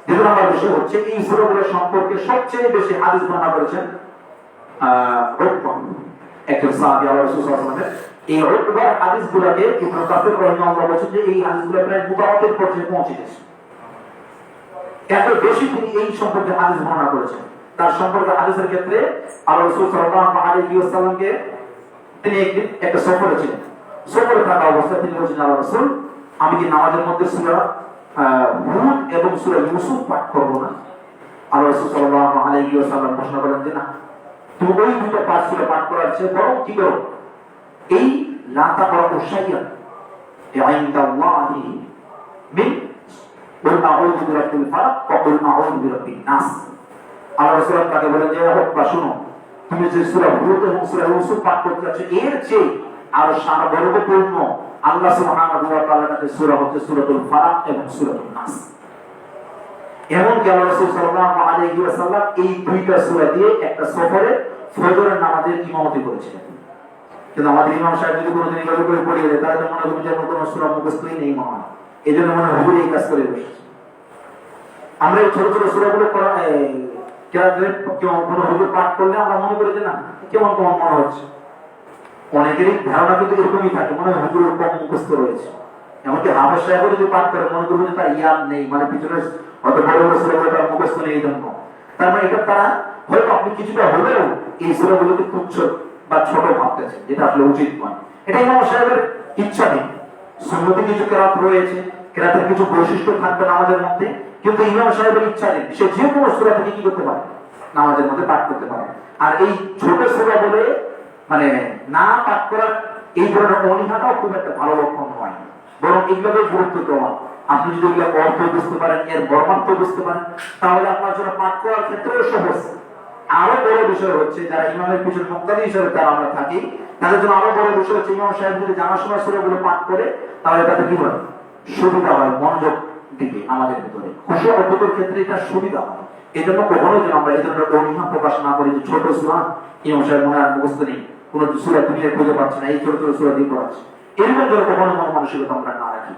Speaker 1: দ্বিতীয় নম্বর বিষয় হচ্ছে এই সূরাগুলো সম্পর্কে সবচেয়ে বেশি হাদিস বর্ণনা করেছেন উকবা, একজন সাহাবী আল্লাহর রাসূল সাল্লাল্লাহু আলাইহি ওয়াসাল্লাম। এই উকবার হাদিসগুলোকে ইবনে কাসির রাহিমাহুল্লাহ বলেছেন যে এই হাদিসগুলো প্রায় মুতাওয়াতির পর্যায়ে পৌঁছে গেছে। এত বেশি তিনি এই সম্পর্কে হাদিস বর্ণনা করেছেন। তার সম্পর্কে হাদিসের ক্ষেত্রে আল্লাহর রাসূল সাল্লাল্লাহু আলাইহি ওয়াসাল্লামকে তিনি একদিন একটা সফরে ছিলেন। সফরে থাকা অবস্থায় তিনি বলেছেন, আল্লাহর রাসূল, আমি কি নামাজের মধ্যে সূরা হুদ এবং সূরা ইউসুফ পাঠ করব না? আল্লাহর রাসূল সাল্লাল্লাহু আলাইহি ওয়াসাল্লাম প্রশ্ন করেন যে না, তুমি ওই দুটো সূরা পাঠ করার চেয়ে বরং কি করো, এই লা তাকরাউ শাইআন ইনদাল্লাহি মিন কুল আউযু বিরাব্বিল ফালাক ওয়া কুল আউযু বিরাব্বিন নাস। আল্লাহর রাসূল তাকে বলেন যে বা শুনো, তুমি যে সূরা হুদ এবং সূরা ইউসুফ পাঠ করতে যাচ্ছ, এর চেয়ে আরো সারবর্গপূর্ণ আল্লাহ সুবহানাহু ওয়া তাআলার কাছে সূরা হচ্ছে সূরাতুল ফালাক এবং সূরাতুন নাস। এমনকি আল্লাহ রাসূল সাল্লাল্লাহু আলাইহি ওয়াসাল্লাম এই দুইটা সূরা দিয়ে একটা সফরে ফজরের নামাজের ইমামতি করেছিলেন। কিন্তু আমাদের ইমাম সাহেব যদি কোনোদিন এভাবে করে পড়িয়ে দেয়, তাহলে তো মনে করবেন যে কোনো সূরা মুখস্থই নেই মনে হয়, এই জন্য মনে হয় হুজুর এই কাজ করে বসেছে। আমরা এই ছোট ছোট সূরাগুলো কোনো হুজুর পাঠ করলে আমরা মনে করি যে না কেমন কেমন মনে হচ্ছে। অনেকেরই ধারণা কিন্তু এরকমই থাকে, মনে হয় হুজুরের কম মুখস্থ রয়েছে। এমনকি হাফেজ সাহেব যদি পাঠ করে মনে করবেন যে তার ইয়াদ নেই, মানে পিছনে অত বড় বড় সূরাগুলো তার মুখস্থ নেই এই জন্য। তার মানে এটা তারা হয়তো আপনি কিছুটা হলেও এই সূরাগুলোকে তুচ্ছ বা ছোট ভাবতেছেন, যেটা আসলে উচিত নয়। এটা ইমাম সাহেবের ইচ্ছা নেই। সুন্নতে কিছু কেরাত রয়েছে, কেরাতের কিছু বৈশিষ্ট্য থাকবে নামাজের মধ্যে, কিন্তু ইমাম সাহেবের ইচ্ছা নেই সে যে কোনো সূরা থেকে কি করতে পারে, নামাজের মধ্যে পাঠ করতে পারে। আর এই ছোট সূরা বলে মানে না পাঠ করার এই ধরনের অনীহাটাও খুব একটা ভালো লক্ষণ নয়, বরং এগুলোকে গুরুত্ব দেওয়া। আপনি যদি এগুলো অর্থ বুঝতে পারেন, এর মর্মার্থ বুঝতে পারেন, তাহলে আপনার জন্য পাঠ করার ক্ষেত্রেও সহজ। আরো বড় বিষয় হচ্ছে যারা ইমামের পিছনে মুক্তাদি হিসেবে তারা আমরা থাকি, তাদের জন্য আরো বড় বিষয় হচ্ছে ইমাম সাহেব যদি জানাশোনা সূরাগুলো পাঠ করে, তাহলে তাতে কি হয়, সুবিধা হয় মনোযোগ দিকে আমাদের ভিতরে, খুশি অদ্ভুতের ক্ষেত্রে এটা সুবিধা হয়। এই জন্য কখনোই যেন আমরা এই ধরনের অনীহা প্রকাশ না করি যে ছোট সূরা ইমাম সাহেব মনে আর মুখস্থ নেই, কোন সূরা দুনিয়া খুঁজে পাচ্ছে না, এই ছোট ছোট সূরা দিয়ে পড়াচ্ছে, এরকম যেন কখনো মন মানসিকতা আমরা না রাখি।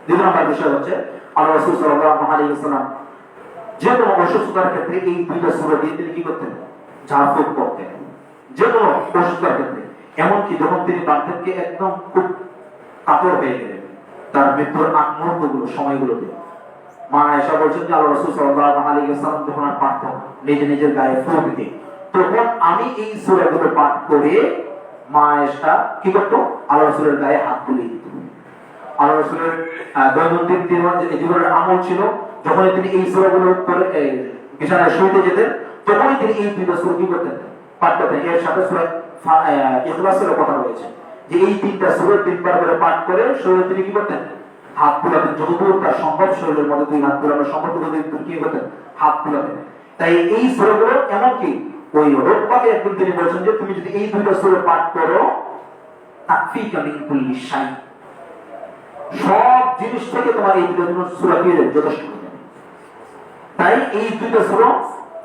Speaker 1: দ্বিতীয় নম্বর বিষয় হচ্ছে আল্লাহ রাসূল সাল্লাল্লাহু আলাইহি ওয়াসাল্লাম যে কোনো অসুস্থতার ক্ষেত্রে এই দুইটা সূরা দিয়ে তিনি কি করতেন, ঝাড়ফুঁক করতেন। যে কোনো অসুস্থতার ক্ষেত্রে, এমনকি যখন তিনি বার্ধক্যে একদম খুব কাতর হয়ে গেলেন, তার মৃত্যুর আগ মুহূর্তগুলো সময়গুলোতে মা আয়েশা বলছেন যে আল্লাহ রাসূল সাল্লাল্লাহু আলাইহি ওয়াসাল্লাম যখন আর পারতেন নিজে নিজের গায়ে ফু দিতে, তখন আমি এই সূরাগুলো পাঠ করে মা আয়েশা কি করতো, আল্লাহ রাসূলের গায়ে হাত তুলে দিত। আল্লাহ রাসূলের দৈনন্দিন জীবনের আমল ছিল, যখন তিনি এই সূরাগুলো করে বিছানায় শুইতে যেতেন, তখনই তিনি এই দুইটা সূরা কি করতেন, পাঠ করতেন। এর সাথে সূরা ইখলাসের কথা রয়েছে যে এই তিনটা সূরা তিনবার করে পাঠ করে শরীরে তিনি কি করতেন, হাত তুলাতেন। যতদূর তার সম্ভব শরীরের মধ্যে দুই হাত তুলানো সম্ভব ততদূর কি করতেন, হাত তুলাতেন। তাই এই সূরাগুলো এমনকি ওই রোগবাকে একদিন তিনি বলেছেন যে তুমি যদি এই দুইটা সূরা পাঠ করো, তাকফিকা মিন কুল্লি শাই, সব জিনিস থেকে তোমার এই দুটো সূরা দিয়ে যথেষ্ট হয়ে যাবে। তাই এই দুইটা সূরা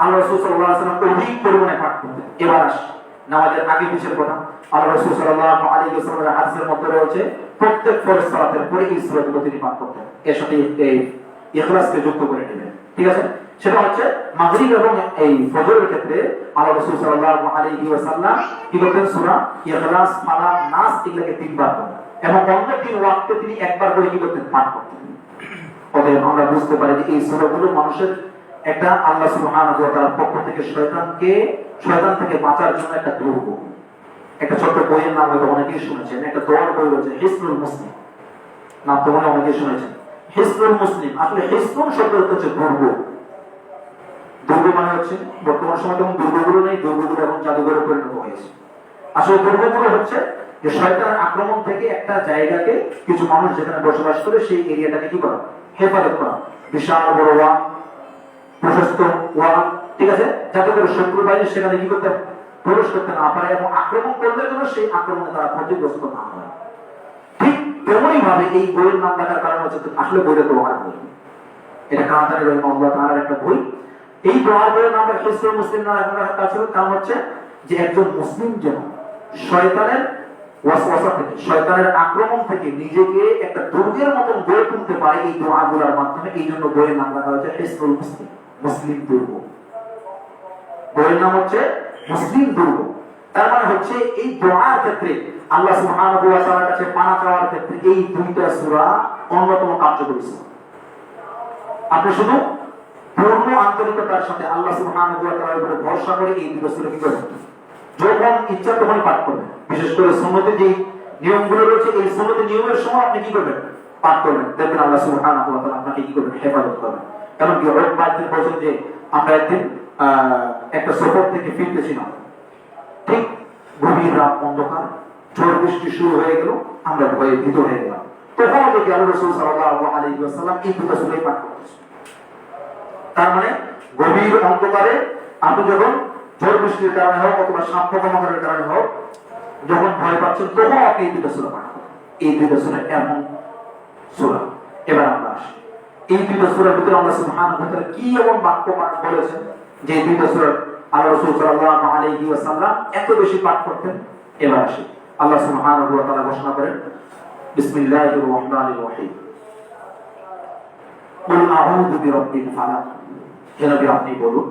Speaker 1: আল্লাহ রাসূল সাল্লাল্লাহু আলাইহি ওয়াসাল্লাম অধিক পরিমাণে পাঠ করতেন। এবার আসি নামাজের আগে পিছের কথা। আল্লাহ রাসূল সাল্লাল্লাহু আলাইহি ওয়াসাল্লামের হাদিসের মধ্যে রয়েছে প্রত্যেক ফরজ সালাতের পরে এই সূরাগুলো তিনি পাঠ করতেন, এর সাথে এই ইখলাসকে যুক্ত করে দিলেন। ঠিক আছে, সেটা হচ্ছে মাগরিব এবং এই ফজরের ক্ষেত্রে আল্লাহ রাসূল সাল্লাল্লাহু আলাইহি ওয়াসাল্লাম কি করতেন, সূরা ইখলাস, ফালাক, নাস এগুলোকে তিনবার পড়তেন, এবং অন্য তিন ওয়াক্তে তিনি একবার করে কি করতেন, পাঠ করতেন। অতএব আমরা বুঝতে পারি যে এই সূরাগুলো মানুষের একটা আল্লাহ সুবহানাহু ওয়া তাআলার পক্ষ থেকে শয়তান থেকে বাঁচার জন্য একটা দুর্গ। একটা ছোট্ট বইয়ের নাম হয়তো অনেকেই শুনেছেন, একটা দোয়ার বই রয়েছে হিসনুল মুসলিম, নাম তো মনে অনেকে শুনেছেন। হিজবুল মুসলিম, আসলে হিজবুল শব্দ হচ্ছে দুর্গ। দুর্গ মানে হচ্ছে বর্তমান সময় তেমন দুর্গগুলো নেই, দুর্গগুলো এখন জাদুঘরে পরিণত হয়েছে। আসলে দুর্গগুলো হচ্ছে যে শয়তানের আক্রমণ থেকে একটা জায়গাকে কিছু মানুষ যেখানে বসবাস করে সেই এরিয়াটাকে কি করা, হেফাজত করা। বিশাল বড় ওয়াল, প্রশস্ত ওয়াল, ঠিক আছে, যাতে করে শত্রু বাহিনী সেখানে কি করতে প্রবেশ করতে না পারে এবং আক্রমণ করলে যেন সেই আক্রমণে তারা ক্ষতিগ্রস্ত না হয়। ঠিক তেমনই ভাবে এই বইয়ের নাম রাখার কারণ হচ্ছে আসলে বইটা দোয়ার বই। এটা কাতারি রহিমাহুল্লাহ তাআলার একটা বই। এই দোয়ার বইয়ের নাম হিজবুল মুসলিম নাম এখন রাখার কারণ হচ্ছে যে একজন মুসলিম যেন শয়তানের ওয়াসওয়াসা থেকে, শয়তানের আক্রমণ থেকে নিজেকে একটা দুর্গের মতন গড়ে তুলতে পারে এই দোয়াগুলোর মাধ্যমে। এই জন্য বইয়ের নাম রাখা হয়েছে হিজবুল মুসলিম, মুসলিম দুর্গ। বইয়ের নাম হচ্ছে মুসলিম দুর্গ। তার মানে হচ্ছে এই দোয়ার ক্ষেত্রে আল্লাহ সুবহানাহু ওয়া তাআলার কাছে পানা চাওয়ার ক্ষেত্রে এই দুইটা সূরা অন্যতম কার্যকরী সূরা। আপনি শুধু পূর্ণ আন্তরিকতার সাথে আল্লাহ সুবহানাহু ওয়া তাআলার উপরে ভরসা করে এই দুটো সূরা কি করবেন, যখন ইচ্ছা তখন পাঠ করবেন। বিশেষ করে সুন্নতে যে নিয়মগুলো রয়েছে এই সুন্নতে নিয়মের সময় আপনি কি করবেন, পাঠ করবেন। দেখবেন আল্লাহ সুবহানাহু ওয়া তাআলা আপনাকে কি করবেন, হেফাজত করবেন। কারণ কি বাইতুল বলছেন যে আমরা একদিন একটা সফর থেকে ফিরতেছিলাম, ঠিক গভীর রাত, অন্ধকার, ঝড় বৃষ্টি শুরু হয়ে গেল, আমরা ভয়ে ভীত হয়ে গেলাম। তখন দেখি আল্লাহ রাসূল সাল্লাল্লাহু আলাইহি ওয়াসাল্লাম এই দুটো সূরা পাঠ করতেছেন। তার মানে গভীর অন্ধকারে আপনি যখন ঝড় বৃষ্টির কারণে হোক অথবা সাপ পোকামাকড়ের কারণে হোক যখন ভয় পাচ্ছেন, তখন আপনি এই দুটো সূরা পাঠ করেন। এই দুটো সূরা এমন সূরা। এবার আমরা আসি এই দুটো সূরার ভিতরে আল্লাহ সুবহানাহু ওয়া তাআলা কি এমন বাক্য পাঠ বলেছেন যে এই দুটো সূরা আল্লাহ রাসূল সাল্লাল্লাহু আলাইহি ওয়াসাল্লাম এত বেশি পাঠ করতেন। এবার আসি আল্লাহ সুবহানাহু ওয়া তাআলা ঘোষণা করেন, বিসমিল্লাহির রহমানির রহিম, কুল আউযু বিরাব্বিল ফালাক। হে নবী আপনি বলুন,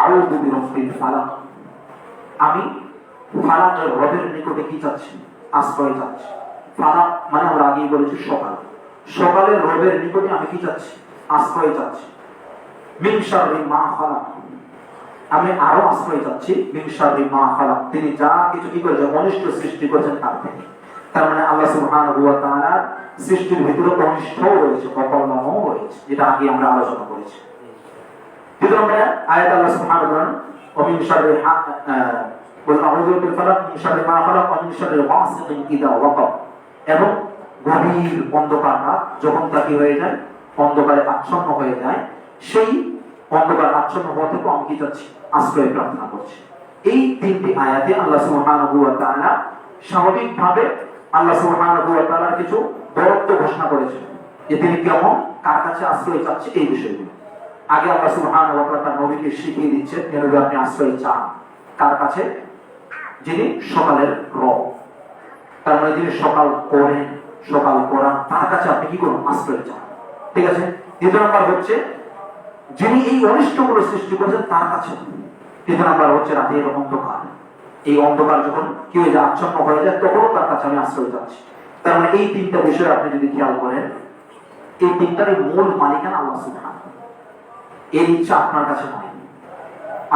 Speaker 1: আউযু বিরাব্বিল ফালাক, আমি ফালাকের রবের নিকটে কি চাচ্ছি, আশ্রয় চাচ্ছি। ফালাক মানে আমরা আগেই বলেছি সকাল, সকালের রবের নিকটে আমি কি চাচ্ছি, আশ্রয় চাচ্ছি। মিন শাররি মা খালাক, আমি আরো আশ্রয় চাচ্ছি। মিন শাররি মা খালাক, তিনি যা কিছু কি করেছেন, অনিষ্ট সৃষ্টি করেছেন তার থেকে। তার মানে আল্লাহ সুবহানাহু ওয়া তাআলা সৃষ্টির ভিতরে অনিষ্টও রয়েছে, অকল্যাণও রয়েছে, যেটা আগে আমরা আলোচনা করেছি। কিন্তু আমরা আয়াত আল্লাহ সুবহানাহু ওয়া তাআলা ওমিন শাররি বল আউযু বিল ফালাক মিন শাররি মা খালাক ওয়া মিন শাররি গাসিকিন ইযা ওয়াকাব, এবং গভীর অন্ধকার রাত যখন তা কি হয়ে যায়, অন্ধকারে আচ্ছন্ন হয়ে যায়, সেই অন্ধকার আচ্ছন্ন হওয়া থেকে আমি কি চাচ্ছি, আশ্রয় প্রার্থনা করছি। এই তিনটি আয়াতে আল্লাহ সুবহানাহু ওয়া তাআলা স্বাভাবিকভাবে আল্লাহ সুবহানাহু ওয়া তাআলার কিছু বরত্ব ঘোষণা করেছেন যে তিনি কেমন, কার কাছে আশ্রয় চাচ্ছে এই বিষয়গুলো। আগে আল্লাহ সুবহানাহু ওয়া তাআলা তার নবীকে শিখিয়ে দিচ্ছেন যে নবী আপনি আশ্রয় চান কার কাছে, যিনি সকালের রব, তার মানে যিনি সকাল করেন, সকাল করান, তার কাছে আপনি কি করুন, আশ্রয় চান। ঠিক আছে। দ্বিতীয় নাম্বার হচ্ছে যিনি এই অনিষ্টগুলো সৃষ্টি করেছেন তার কাছে। তৃতীয় নাম্বার হচ্ছে রাতের অন্ধকার, এই অন্ধকার যখন কি হয়ে যায়, আচ্ছন্ন হয়ে যায়, তখনও তার কাছে আমি আশ্রয় চাচ্ছি। তার মানে এই তিনটা বিষয় আপনি যদি খেয়াল করেন, এই তিনটারই মূল মালিকানা আল্লাহ সুবহানাহু। এর ইচ্ছা আপনার কাছে নয়,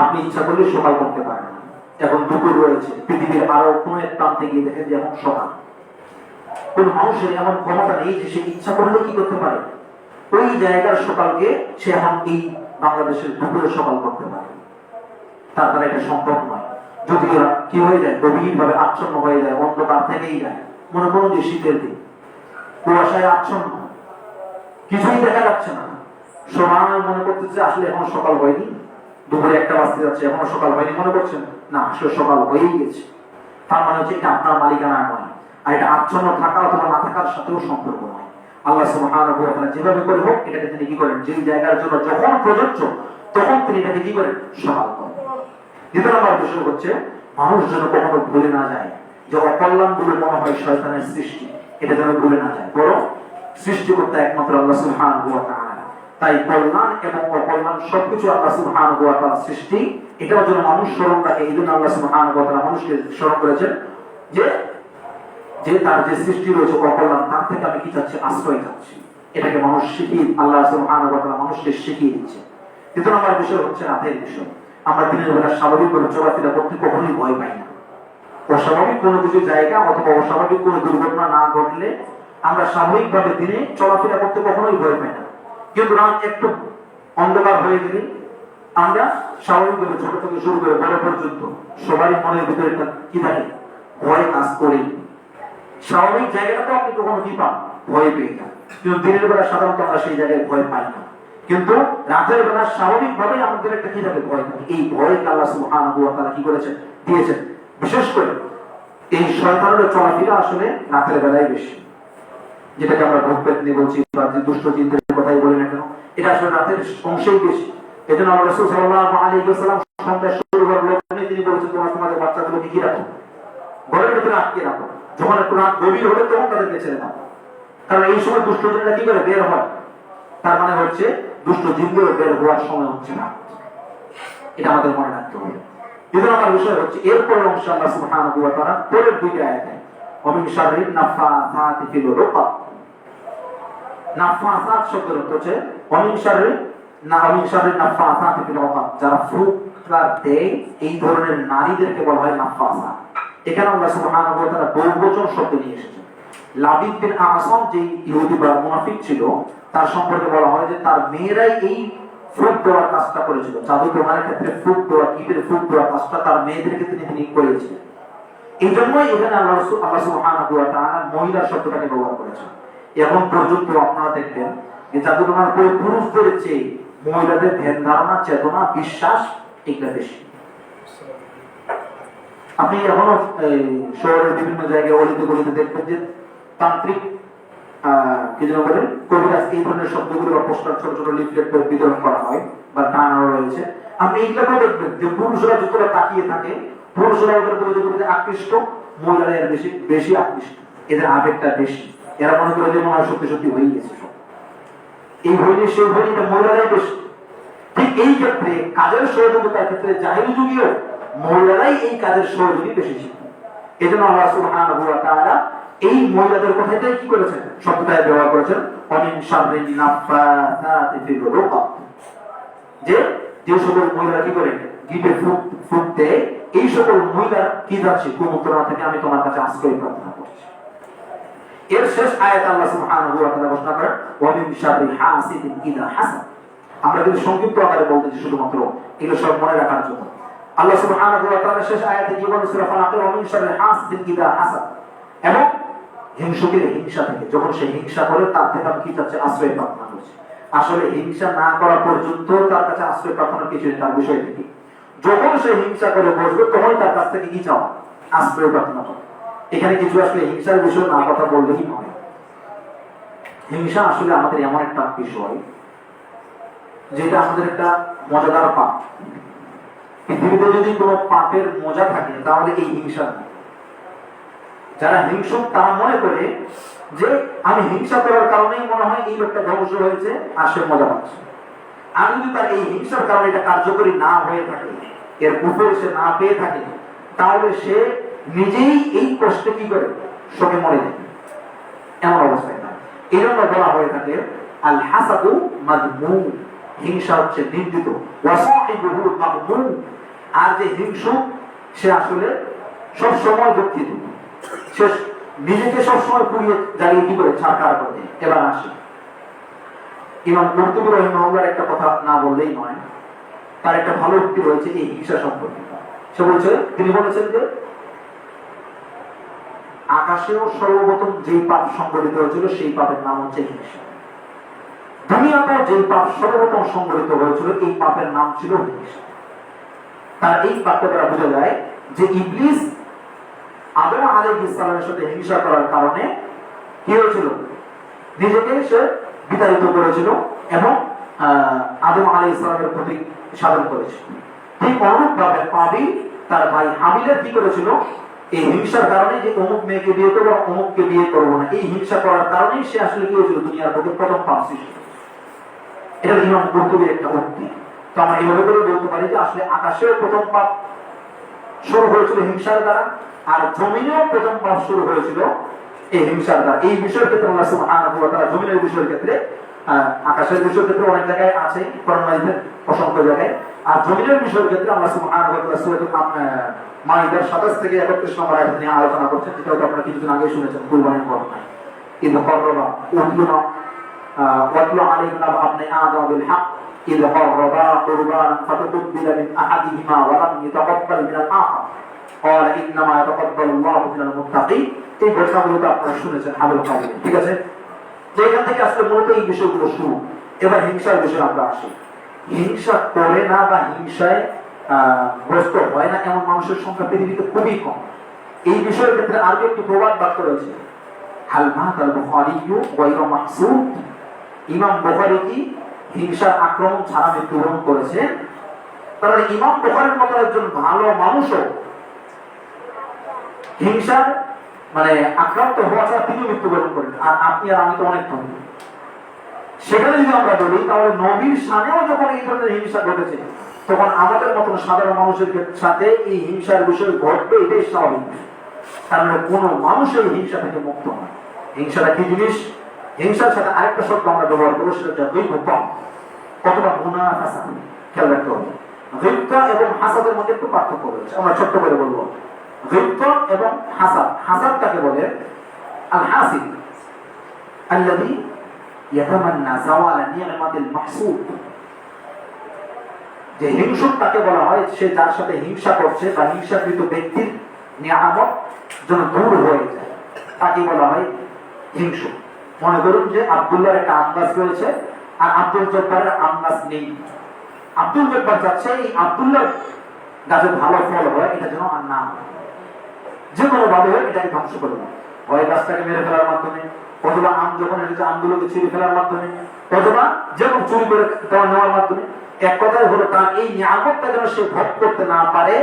Speaker 1: আপনি ইচ্ছা করলে সকাল করতে পারেন না। এখন দুপুর রয়েছে, পৃথিবীর আরো কোনো এক প্রান্তে গিয়ে দেখেন যে এখন সকাল। কোন মানুষের এমন ক্ষমতা নেই যে সে ইচ্ছা করলে কি করতে পারে, ওই জায়গার সকালকে সে এখন এই বাংলাদেশের দুপুরে সকাল করতে পারে। তার দ্বারা এটা সম্ভব নয়। যদি কি হয়ে যায়, গভীর ভাবে আচ্ছন্ন হয়ে যায়, অন্ধকার থেকেই যায়। মনে করুন যে শীতের দিন, কুয়াশায় আচ্ছন্ন, কিছুই দেখা যাচ্ছে না, সবাই মনে করতেছে আসলে এখনো সকাল হয়নি, দুপুরে 1টা বাজতে যাচ্ছে, এখনো সকাল হয়নি, মনে করছেন না আসলে সকাল হয়েই গেছে। তার মানে হচ্ছে এটা আপনার মালিকানা নয়, আর এটা আচ্ছন্ন থাকা অথবা না থাকার সাথেও সম্পর্ক নয়। আল্লাহ সুবহানাহু ওয়া তাআলা যেভাবে করে হোক এটাকে তিনি কি করেন, যেই জায়গার জন্য যখন প্রযোজ্য তখন তিনি এটাকে কি করেন, সকাল করেন। দ্বিতীয় নম্বর বিষয় হচ্ছে মানুষ যেন কখনো ভুলে না যায় যে অকল্যাণ বলে মনে হয় শয়তানের সৃষ্টি, এটা যেন ভুলে না যায়, বরং সৃষ্টিকর্তা একমাত্র আল্লাহ সুবহানাহু ওয়া তাআলা। তাই কল্যাণ এবং অকল্যাণ সবকিছু আল্লাহ সুবহানাহু ওয়া তাআলার সৃষ্টি, এটাও যেন মানুষ স্মরণ রাখে। এই জন্য আল্লাহ সুবহানাহু ওয়া তাআলা মানুষকে স্মরণ করেছেন যে যে তার যে সৃষ্টি রয়েছে অকল্যাণ, তার থেকে আমি কি চাচ্ছি, আশ্রয় চাচ্ছি। এটাকে মানুষ শিখিয়ে, আল্লাহ সুবহানাহু ওয়া তাআলা মানুষকে শিখিয়ে দিচ্ছে। তৃতীয় নম্বর বিষয় হচ্ছে রাতের বিষয়। আমরা দিনের বেলা স্বাভাবিকভাবে চলাফেরা করতে কখনোই ভয় পাই না। অস্বাভাবিক কোনো কিছু জায়গা অথবা অস্বাভাবিক কোনো দুর্ঘটনা না ঘটলে আমরা স্বাভাবিকভাবে দিনে চলাফেরা করতে কখনোই ভয় পাই না, কিন্তু রাত একটু অন্ধকার হয়ে গেলে আমরা স্বাভাবিকভাবে ছোট থেকে শুরু করে বড় পর্যন্ত সবারই মনের ভিতরে কি থাকে, ভয় কাজ করে। স্বাভাবিক জায়গাটা তো আপনি কখনো কি পান, ভয় পেয়ে যান, কিন্তু দিনের বেলা সাধারণত আমরা সেই জায়গায় ভয় পাই না, কিন্তু রাতের বেলা স্বাভাবিকভাবেই আমাদের একটা কি থাকে, ভয় থাকে। এই ভয়কে আল্লাহ সুবহানাহু ওয়া তাআলা কি করেছেন, দিয়েছেন। বিশেষ করে এই শয়তানের চলাফেরা আসলে রাতের বেলায় বেশি, যেটাকে আমরা ভূত পেতনি বলছি বা দুষ্ট চিন্তার কথাই বলি না কেন, এটা আসলে রাতের অংশেই বেশি। এজন্য আল্লাহ রাসূল সাল্লাল্লাহু আলাইহি ওয়াসাল্লাম সন্ধ্যা শুরু হওয়ার লগ্নে তিনি বলেছেন, তোমাদের বাচ্চাগুলোকে কি রাখো, ঘরের ভিতরে আটকে রাখো, যখন একটু রাত গভীর হবে তখন তাদেরকে ছেড়ে দাও, কারণ এই সময় দুষ্ট জিনরা কি করে বের হয়। তার মানে হচ্ছে দুষ্ট জিনগুলো বের হওয়ার সময় হচ্ছে না, এটা আমাদের মনে রাখতে হবে। দ্বিতীয় নম্বর বিষয় হচ্ছে এরপরের অংশে আল্লাহ সুবহানাহু ওয়া তাআলা পরের দুইটা আয়াতে ওমিন শাররিন নাফাসাতি ফিল উকাদ, নাফাসাত শব্দের অর্থ হচ্ছে ওমিন শাররিন নাফাসাতি ফিল উকাদ, যারা ফুৎকার দেয় এই ধরনের নারীদেরকে বলা হয় নাফাসা। এখানে আল্লাহ সুবহানাহু ওয়া তাআলা বহুবচন শব্দ নিয়ে এসেছেন। লাবিদ বিন আসাম যে ইহুদি বা মুনাফিক ছিল, তার সম্পর্কে বলা হয় যে তার মেয়েরাই এই ফুক দেওয়ার কাজটা করেছিল। জাদু প্রমাণের ক্ষেত্রে ফুক দেওয়া, কীটের ফুক দেওয়ার কাজটা তার মেয়েদের ক্ষেত্রে তিনি করেছিলেন। এই জন্যই এখানে আল্লাহ সুবহানাহু ওয়া তাআলা মহিলা শব্দটাকে ব্যবহার করেছেন। এখন পর্যন্ত আপনারা দেখবেন যে জাদু প্রমাণ করে পুরুষদের চেয়ে মহিলাদের ধ্যান ধারণা, চেতনা, বিশ্বাস এগুলো বেশি। আপনি এখনো শহরের বিভিন্ন জায়গায় অলিতে গলিতে দেখবেন যে তান্ত্রিক কি যেন বলে কবিরাজ এই ধরনের শব্দগুলো বা পোস্টার ছোট ছোট লিফলেট করে বিতরণ করা হয় বা টানানো রয়েছে। আপনি এইগুলো দেখবেন যে পুরুষরা যতটা তাকিয়ে থাকে, পুরুষরা ওদের প্রতি আকৃষ্ট, মহিলারা এর বেশি বেশি আকৃষ্ট, এদের আবেগটা বেশি। এরা মনে করে যে মনে হয় সত্যি সত্যি হয়ে গেছে সব, এই হইলে সেই হইলে মহিলারাই বেশি। ঠিক এই ক্ষেত্রে কাজের সহযোগিতার ক্ষেত্রে জাহিলি যুগেও মহিলারাই এই কাজের সহযোগী বেশি ছিল। এই জন্য আল্লাহ সুবহানাহু ওয়া তাআলা এই মহিলাদের কথাটাই কি করেছেন, শব্দটায় ব্যবহার করেছেন ওমিন শাররিন নাফাসাতি ফিল উকাদ, যে যে সকল মহিলা কি করে গিটে ফুক দেয়, এই সকল মহিলার কি যাচ্ছে কুমন্ত্রণা থেকে আমি তোমার কাছে আশ্রয় প্রার্থনা করছি। এর শেষ আয়াতে আল্লাহ সুবহানাহু ওয়া তাআলা ঘোষণা করেন ওমিন শাররি হাসিদিন ইযা হাসাদ। আমরা কিন্তু সংক্ষিপ্ত আকারে বলতেছি শুধুমাত্র এগুলো সব মনে রাখার জন্য। আল্লাহ সুবহানাহু ওয়া তাআলা শেষ আয়াতে কি বলেন সূরা ফালাকের ওমিন শাররি হাসিদিন ইযা হাসাদ, এবং হিংসুকের হিংসা থেকে, যখন সে হিংসা করে তার থেকে আমি কি চাচ্ছে, আশ্রয় প্রার্থনা করছি। আসলে হিংসা না করা পর্যন্ত তার কাছে আশ্রয় প্রার্থনা কিছু তার বিষয় থেকে, যখন সে হিংসা করে বসবে তখন তার কাছ থেকে কি চাও, আশ্রয় প্রার্থনা করো। এখানে কিছু আসলে হিংসার বিষয় না কথা বললেই নয়। হিংসা আসলে আমাদের এমন একটা বিষয় যেটা আমাদের একটা মজাদার পাপ। পৃথিবীতে যদি কোনো পাপের মজা থাকে তাহলে এই হিংসা নেই। যারা হিংসুক তারা মনে করে যে আমি হিংসা করার কারণেই মনে হয় এই লোকটা ধ্বংস হয়েছে আর সে মজা পাচ্ছে। আর যদি তার এই হিংসার কারণে এটা কার্যকরী না হয়ে থাকে, এর উপর সে না পেয়ে থাকে, তাহলে সে নিজেই এই কষ্টে কি করে, শোকে মরে যায়, এমন অবস্থায় না। এই জন্য বলা হয়ে থাকে আল হাসাদু মাযমুম, হিংসা হচ্ছে নিন্দিত, ওয়া সাহিবুহু মাযমুম, আর যে হিংসুক সে আসলে সব সময় দুঃখিত, সে নিজেকে সবসময় পুড়িয়ে জ্বালিয়ে কি করে ছাড়কার করে। এবার আসি ইমাম কুরতুবী রাহিমাহুল্লাহর একটা কথা না বললেই নয়, তার একটা ভালো উক্তি রয়েছে এই হিংসা সম্পর্কে। সে বলছে, তিনি বলেছেন যে আকাশেও সর্বপ্রথম যেই পাপ সংঘটিত হয়েছিল সেই পাপের নাম হচ্ছে হিংসা। দুনিয়াতেও যেই পাপ সর্বপ্রথম সংঘটিত হয়েছিল এই পাপের নাম ছিল হিংসা। তার এই বাক্য দ্বারা বোঝা যায় যে ইবলিস আদম আলাইহিস সালামের সাথে হিংসা করার কারণে কি হয়েছিল, নিজেকে সে বিতাড়িত করেছিল এবং আদম আলাইহিস সালামের প্রতি সাধন করেছিল। ঠিক অনুরূপভাবে কাবিল তার ভাই হাবিলের কি করেছিল, এই হিংসার কারণে যে অমুক মেয়েকে বিয়ে করবো অমুককে বিয়ে করবো না, এই হিংসা করার কারণেই সে আসলে কি হয়েছিল, দুনিয়ার প্রতি প্রথম পাপ সৃষ্টি। এটা ইমাম কুরতুবীর একটা উক্তি। তো আমরা এইভাবে করে বলতে পারি যে আসলে আকাশেও প্রথম পাপ শুরু হয়েছিল হিংসার দ্বারা, আর জমিনেও প্রথম পাপ শুরু হয়েছিল এই হিংসার দ্বারা। এই বিষয়ের ক্ষেত্রে আল্লাহ সুবহানাহু ওয়া তাআলা জমিনের বিষয়ের ক্ষেত্রে, আকাশের বিষয়ের ক্ষেত্রে অনেক জায়গায় আছে কোরআনে অসংখ্য জায়গায়, আর জমিনের বিষয়ের ক্ষেত্রে আল্লাহ সুবহানাহু ওয়া তাআলা সূরা মাইদার 27 থেকে 31 নম্বর আয়াত নিয়ে আলোচনা করছেন, যেটা আপনারা কিছুদিন আগে শুনেছেন কুরবানির ঘটনায়। إذ قربا واتل عليهم نبأ ابني آدم بالحق إذ قربا قربانا فتقبل من أحدهما ولم يتقبل من الآخر قال إنما يتقبل الله من المتقين। এই ঘটনাগুলো আপনারা শুনেছেন হাবুল কাবিল, ঠিক আছে? যেখান থেকে আসলে মূলত এই বিষয়গুলো শুরু। এবার হিংসার বিষয়ে আমরা আসি। হিংসা করে না বা হিংসায় গ্রস্ত হয় না এমন মানুষের সংখ্যা পৃথিবীতে খুবই কম। এই বিষয়ের ক্ষেত্রে আরো একটি প্রবাদ বাক্য রয়েছে, হাল মাতাল বুখারীয়ু গায়রা মাহসুদ। ইমাম বুখারী কি হিংসার আক্রমণ ছাড়া মৃত্যুবরণ করেছেন? কারণ ইমাম বুখারীর মতো একজন ভালো মানুষও হিংসার আক্রান্ত হওয়া ছাড়া তিনি মৃত্যুবরণ করেন। আর আপনি আর আমি তো অনেক কম। সেখানে যদি আমরা বলি তাহলে নবীর শানেও যখন এই ধরনের হিংসা ঘটেছে, তখন আমাদের মতন সাধারণ মানুষের সাথে এই হিংসার বিষয় ঘটবে, এটাই স্বাভাবিক। কারণ কোন মানুষ এই হিংসা থেকে মুক্ত নয়। হিংসাটা কি জিনিস? হিংসার সাথে আরেকটা শব্দ আমরা ব্যবহার করবো, সেটা গীবত অথবা মুনাফাসা। খেয়াল রাখতে হবে, গীবত এবং হাসাদের মধ্যে একটু পার্থক্য রয়েছে। আমরা ছোট্ট করে বলবো, গীবত এবং হাসাদ। হাসাদ কাকে বলে? আল হাসিদ আল্লাযী ইয়াতামান্না যাওয়ালা নি'মাতিল মাহসুদ। যে হিংসুক তাকে বলা হয় সে যার সাথে হিংসা করছে বা হিংসাকৃত ব্যক্তির নিয়ামত যেন দূর হয়ে যায়, তাকে বলা হয় হিংসুক। মনে করুন যে আব্দুল্লাহর একটা আম গাছ রয়েছে আর আব্দুল জব্বারের আম গাছ নেই। আব্দুল জব্বার চাচ্ছে এই আব্দুল্লাহর গাছে ভালো ফল হয়, এটা যেন আর না হয়, যে কোনো ভাবে হয় এটাকে ধ্বংস করে দেয়। হয় গাছটাকে মেরে ফেলার মাধ্যমে, অথবা আম যখন এসেছে আমগুলোকে ছিঁড়ে ফেলার মাধ্যমে, অথবা যেমন চুরি করে নেওয়ার মাধ্যমে। এক কথায় হলো তার এই নিয়ামতটা যেন সে ভোগ করতে না পারে।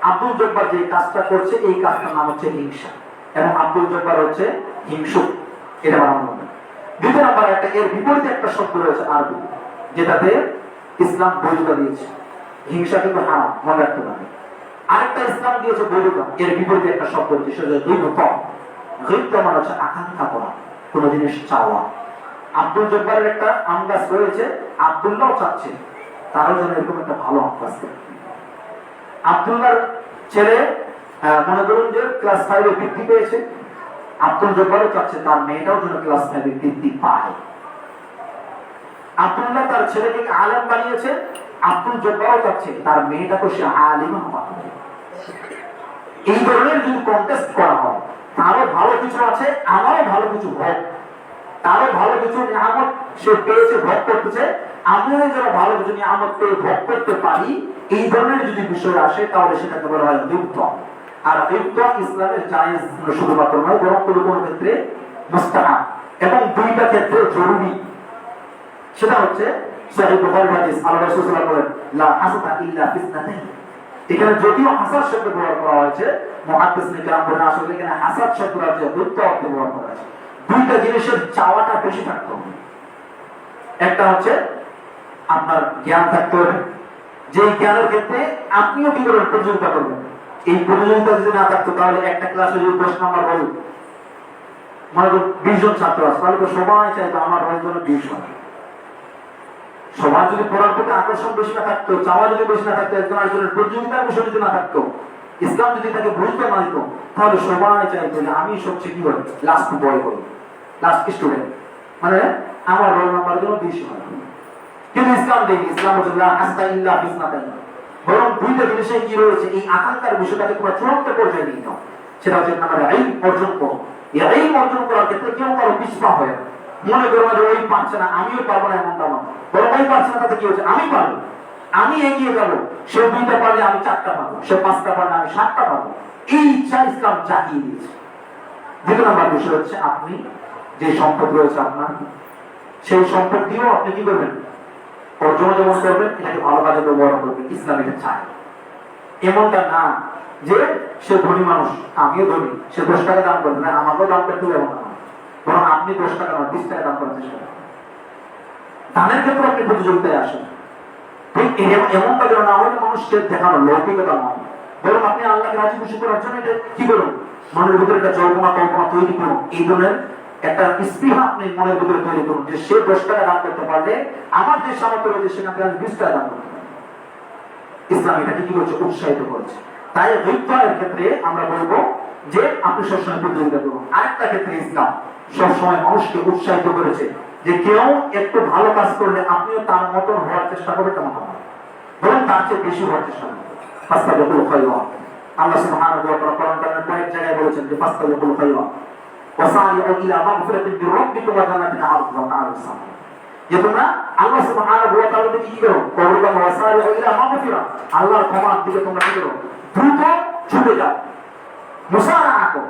Speaker 1: আব্দুল জব্বার যে কাজটা করছে এই কাজটার নাম হচ্ছে হিংসা, এবং আব্দুল জব্বার হচ্ছে হিংসুক। এটা বানানো হবে। দ্বিতীয় নাম্বার একটা এর বিপরীতে একটা শব্দ রয়েছে আরবি, যেটাতে ইসলাম বৈধতা দিয়েছে। হিংসা কিন্তু হারাম, মনে রাখতে হবে। আরেকটা ইসলাম দিয়েছে বৈধতা, এর বিপরীতে একটা শব্দ হচ্ছে সেটা গীবত। গীবত মানে হচ্ছে আকাঙ্ক্ষা করা, কোন জিনিস চাওয়া। আব্দুল জব্বারের একটা আম গাছ রয়েছে, আব্দুল্লাহ চাচ্ছে তারও যেন এরকম একটা ভালো আম গাছ। আব্দুল্লাহর ছেলে মনে করুন যে ক্লাস 5 বৃত্তি পেয়েছে, আব্দুল জব্বারও চাচ্ছে তার মেয়েটাও যেন ক্লাস 5 বৃত্তি পায়। আব্দুল্লাহ তার ছেলেকে আলেম বানিয়েছে, আব্দুল জব্বারও চাচ্ছে তার মেয়েটাকে সে আলিম বানাবে। এই ধরনের যদি কন্টেস্ট করা হয়, তারও ভালো কিছু আছে, আমারও ভালো কিছু হোক, তারও ভালো কিছু নিয়ামত সে পেয়েছে, ভোগ করতেছে, আমিও যেন ভালো কিছু নিয়ামত পেয়ে ভোগ করতে পারি, এই ধরনের যদি বিষয় আসে তাহলে সেটাকে বলা হয় গীবত। আর গীবত ইসলামের জায়েজ শুধুমাত্র নয়, বরং কোনো কোনো ক্ষেত্রে মুস্তাহাব, এবং দুইটা ক্ষেত্রে জরুরি। সেটা হচ্ছে সহিহ বুখারীর হাদিস, আল্লাহ রাসূল সাল্লাল্লাহু আলাইহি ওয়াসাল্লাম বলেন, লা হাসাদা ইল্লা ফিতনাতাইন। এখানে যদিও হাসাদ শব্দ ব্যবহার করা হয়েছে, মুহাদ্দিসিনে কেরাম বলেন আসলে এখানে হাসাদ শব্দটা যে গীবত অর্থে ব্যবহার করা হয়েছে। দুইটা জিনিসের চাওয়াটা বেশি থাকতে হবে। একটা হচ্ছে আপনার জ্ঞান থাকতে হবে, যে জ্ঞানের ক্ষেত্রে আপনিও কি করবেন, প্রতিযোগিতা করবেন। এই প্রতিযোগিতা যদি না থাকতো তাহলে একটা ক্লাসে যদি 10 নাম্বার বল, মনে করুন 20 জন ছাত্র আছে, তাহলে তো সবাই চাইতো আমার হওয়ার জন্য 20 হয়। সবার যদি পড়ার প্রতি আকর্ষণ বেশি না থাকতো, চাওয়া যদি বেশি না থাকতো, একজন আরেকজনের প্রতিযোগিতার বিষয় যদি না থাকতো, ইসলাম যদি তাকে গুরুত্ব না দিত, তাহলে সবাই চাইতো যে আমি সবচেয়ে কি করি, লাস্ট বয় করি, লাস্ট স্টুডেন্ট, মানে আমার রোল নাম্বার জন্য 20 হয়। কিন্তু ইসলাম দেখি, ইসলাম হচ্ছে লা হাসাদা ইল্লা ফিতনাতাইন। বরং দুইটা জিনিসে কি রয়েছে, এই আকাঙ্ক্ষার বিষয়টাকে তোমরা চূড়ান্ত পর্যায়ে নিয়ে যাও। সেটা হচ্ছে নাম্বার ইলম অর্জন করো। এই ইলম অর্জন করার ক্ষেত্রে কেউ কারো পিছপা হয় না। মনে করো না যে ওই পারছে না আমিও পারবো না, এমনটা নয়। বরং ওই পারছে না, তাতে কি হচ্ছে, আমি পারবো, আমি এগিয়ে যাবো। সে 2টা পারলে আমি 4টা পারবো, সে 5টা পারলে আমি 7টা পারবো। এই ইচ্ছা ইসলাম জাগিয়ে দিয়েছে। দ্বিতীয় নাম্বার বিষয় হচ্ছে আপনি যে সম্পদ রয়েছে আপনার, সেই সম্পদ দিয়েও আপনি কি করবেন, অর্জন যেমন করবেন, এটাকে ভালো কাজে ব্যবহার করবেন। ইসলাম এটা চায়। এমনটা না যে সে ধনী মানুষ, আমিও ধনী, সে 10 টাকা দাম করবে না, আমাকেও দাম করতে হবে এমন না। বরং আপনি 10 টাকা নয় 20 টাকা দাম করার চেষ্টা করেন। দানের ক্ষেত্রে আপনি প্রতিযোগিতায় আসেন। ঠিক এমনটা যেন না হয় মানুষকে দেখানো লৌকিকতা নয়, বরং আপনি আল্লাহকে রাজি খুশি করার জন্য এটা কি করুন, মনের ভিতরে একটা জল্পনা কল্পনা তৈরি করুন। এই ধরনের একটা স্পৃহা আপনি মনের ভিতরে তৈরি করুন যে সে 10 টাকা দাম করতে পারলে আমার যে সামর্থ্য রয়েছে সেখান থেকে আমি 20 টাকা দাম করতে পারি। ইসলাম এটাকে কি করছে, উৎসাহিত করছে। তাই গীবতের ক্ষেত্রে আমরা বলবো যে আপনি সবসময় প্রতিযোগিতা করুন। আরেকটা ক্ষেত্রে ইসলাম সবসময় মানুষকে উৎসাহিত করেছে যে কেউ একটু ভালো কাজ করলে আপনিও তার মতন হওয়ার চেষ্টা করবেন, তেমন হবে বরং তার চেয়ে বেশি হওয়ার চেষ্টা করবেন। ফাস্তাবিকুল খায়রাত, আল্লাহ সুবহানাহু ওয়া তাআলা কোরআন কারিমে কয়েক জায়গায় বলেছেন যে ফাস্তাবিকুল খায়রাত ওয়াসারি'উ ইলা মাগফিরাতিন মির রাব্বিকুম ওয়া জান্নাতিন আরদুহা কা'আরদিস সামা, যে তোমরা আল্লাহ সুবহানাহু ওয়া তাআলার দিকে কি করো, করবা ওয়াসারি'উ ইলা মাগফিরা, আল্লাহর ক্ষমার দিকে তোমরা কি করো, দ্রুত ছুটে যাও, মুসারাআ করো।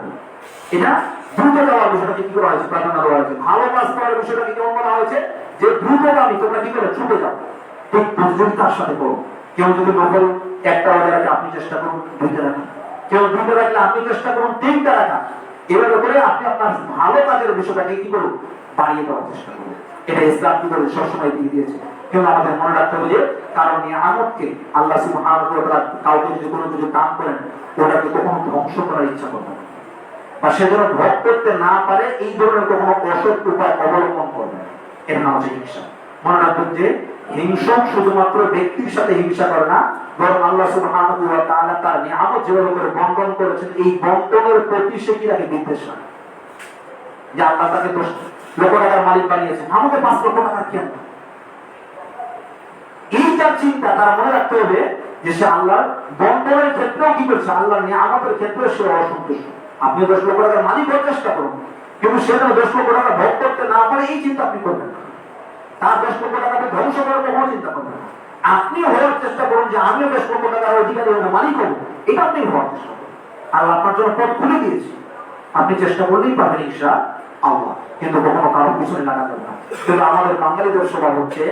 Speaker 1: এটা দ্রুত যাওয়ার বিষয়টাকে কি করা হয়েছে, প্রাধান্য দেওয়া হয়েছে। ভালো কাজ করার বিষয়টাকে কেমন বলা হয়েছে, যে দ্রুতগামী তোমরা কি করো, ছুটে যাও। ঠিক প্রতিযোগিতার সাথে করো। কেউ যদি নকল একটা অর্ডার রাখে, আপনি চেষ্টা করুন দুইটা রাখা। কেউ দুইটা রাখলে আপনি চেষ্টা করুন তিনটা রাখা। এভাবে করে আপনি আপনার ভালো কাজের বিষয়টাকে কি করুন, বাড়িয়ে দেওয়ার চেষ্টা করুন। এটা ইসলাম কি করে সবসময় দিয়ে দিয়েছে। কিন্তু আমাদের মনে রাখতে হবে যে কারণ নিয়ামতকে আল্লাহ সুবহানাহু ওয়া তাআলা কাউকে যদি কোনো কিছু দান করেন, ওটাকে কখনো ধ্বংস করার ইচ্ছা করবেন না, বা সে যেন ভোগ করতে না পারে এই ধরনের কোনো অসৎ উপায় অবলম্বন করবেন। এর নাম হচ্ছে হিংসা। মনে রাখবেন যে হিংসক শুধুমাত্র ব্যক্তির সাথে হিংসা করে না, বরং আল্লাহ সুবহানাহু ওয়া তাআলা তার নিয়ামত যেভাবে করে বন্টন করেছেন, এই বন্টনের প্রতি সে কি রাখে, বিদ্বেষ রাখে। যে আল্লাহ তাকে 10 লক্ষ টাকার মালিক বানিয়েছেন, আমাকে 5 লক্ষ টাকা কেন? এইটা চিন্তা তার মনে রাখতে হবে যে সে আল্লাহর বন্টনের ক্ষেত্রেও কি করছে, আল্লাহর নিয়ামতের ক্ষেত্রে সে অসন্তুষ্ট। আপনি 10 লক্ষ টাকার মালিক হওয়ার চেষ্টা করুন, কিন্তু সে যেন 10 লক্ষ টাকা ভোগ করতে না পারে এই চিন্তা আপনি করবেন না। তার 10 লক্ষ টাকাকে ধ্বংস করার কোনো চিন্তা করবেন না। আপনি হওয়ার চেষ্টা করুন যে আমিও 10 লক্ষ টাকার অধিকারী হবো, মালিক হবো, এটা আপনি হওয়ার চেষ্টা করুন। আল্লাহ আপনার জন্য পথ খুলে দিয়েছে, আপনি চেষ্টা করলেই পাবেন ইনশাআল্লাহ। কিন্তু কখনো কারো পিছনে লাগাতে না। কিন্তু আমাদের বাঙালিদের স্বভাব হচ্ছে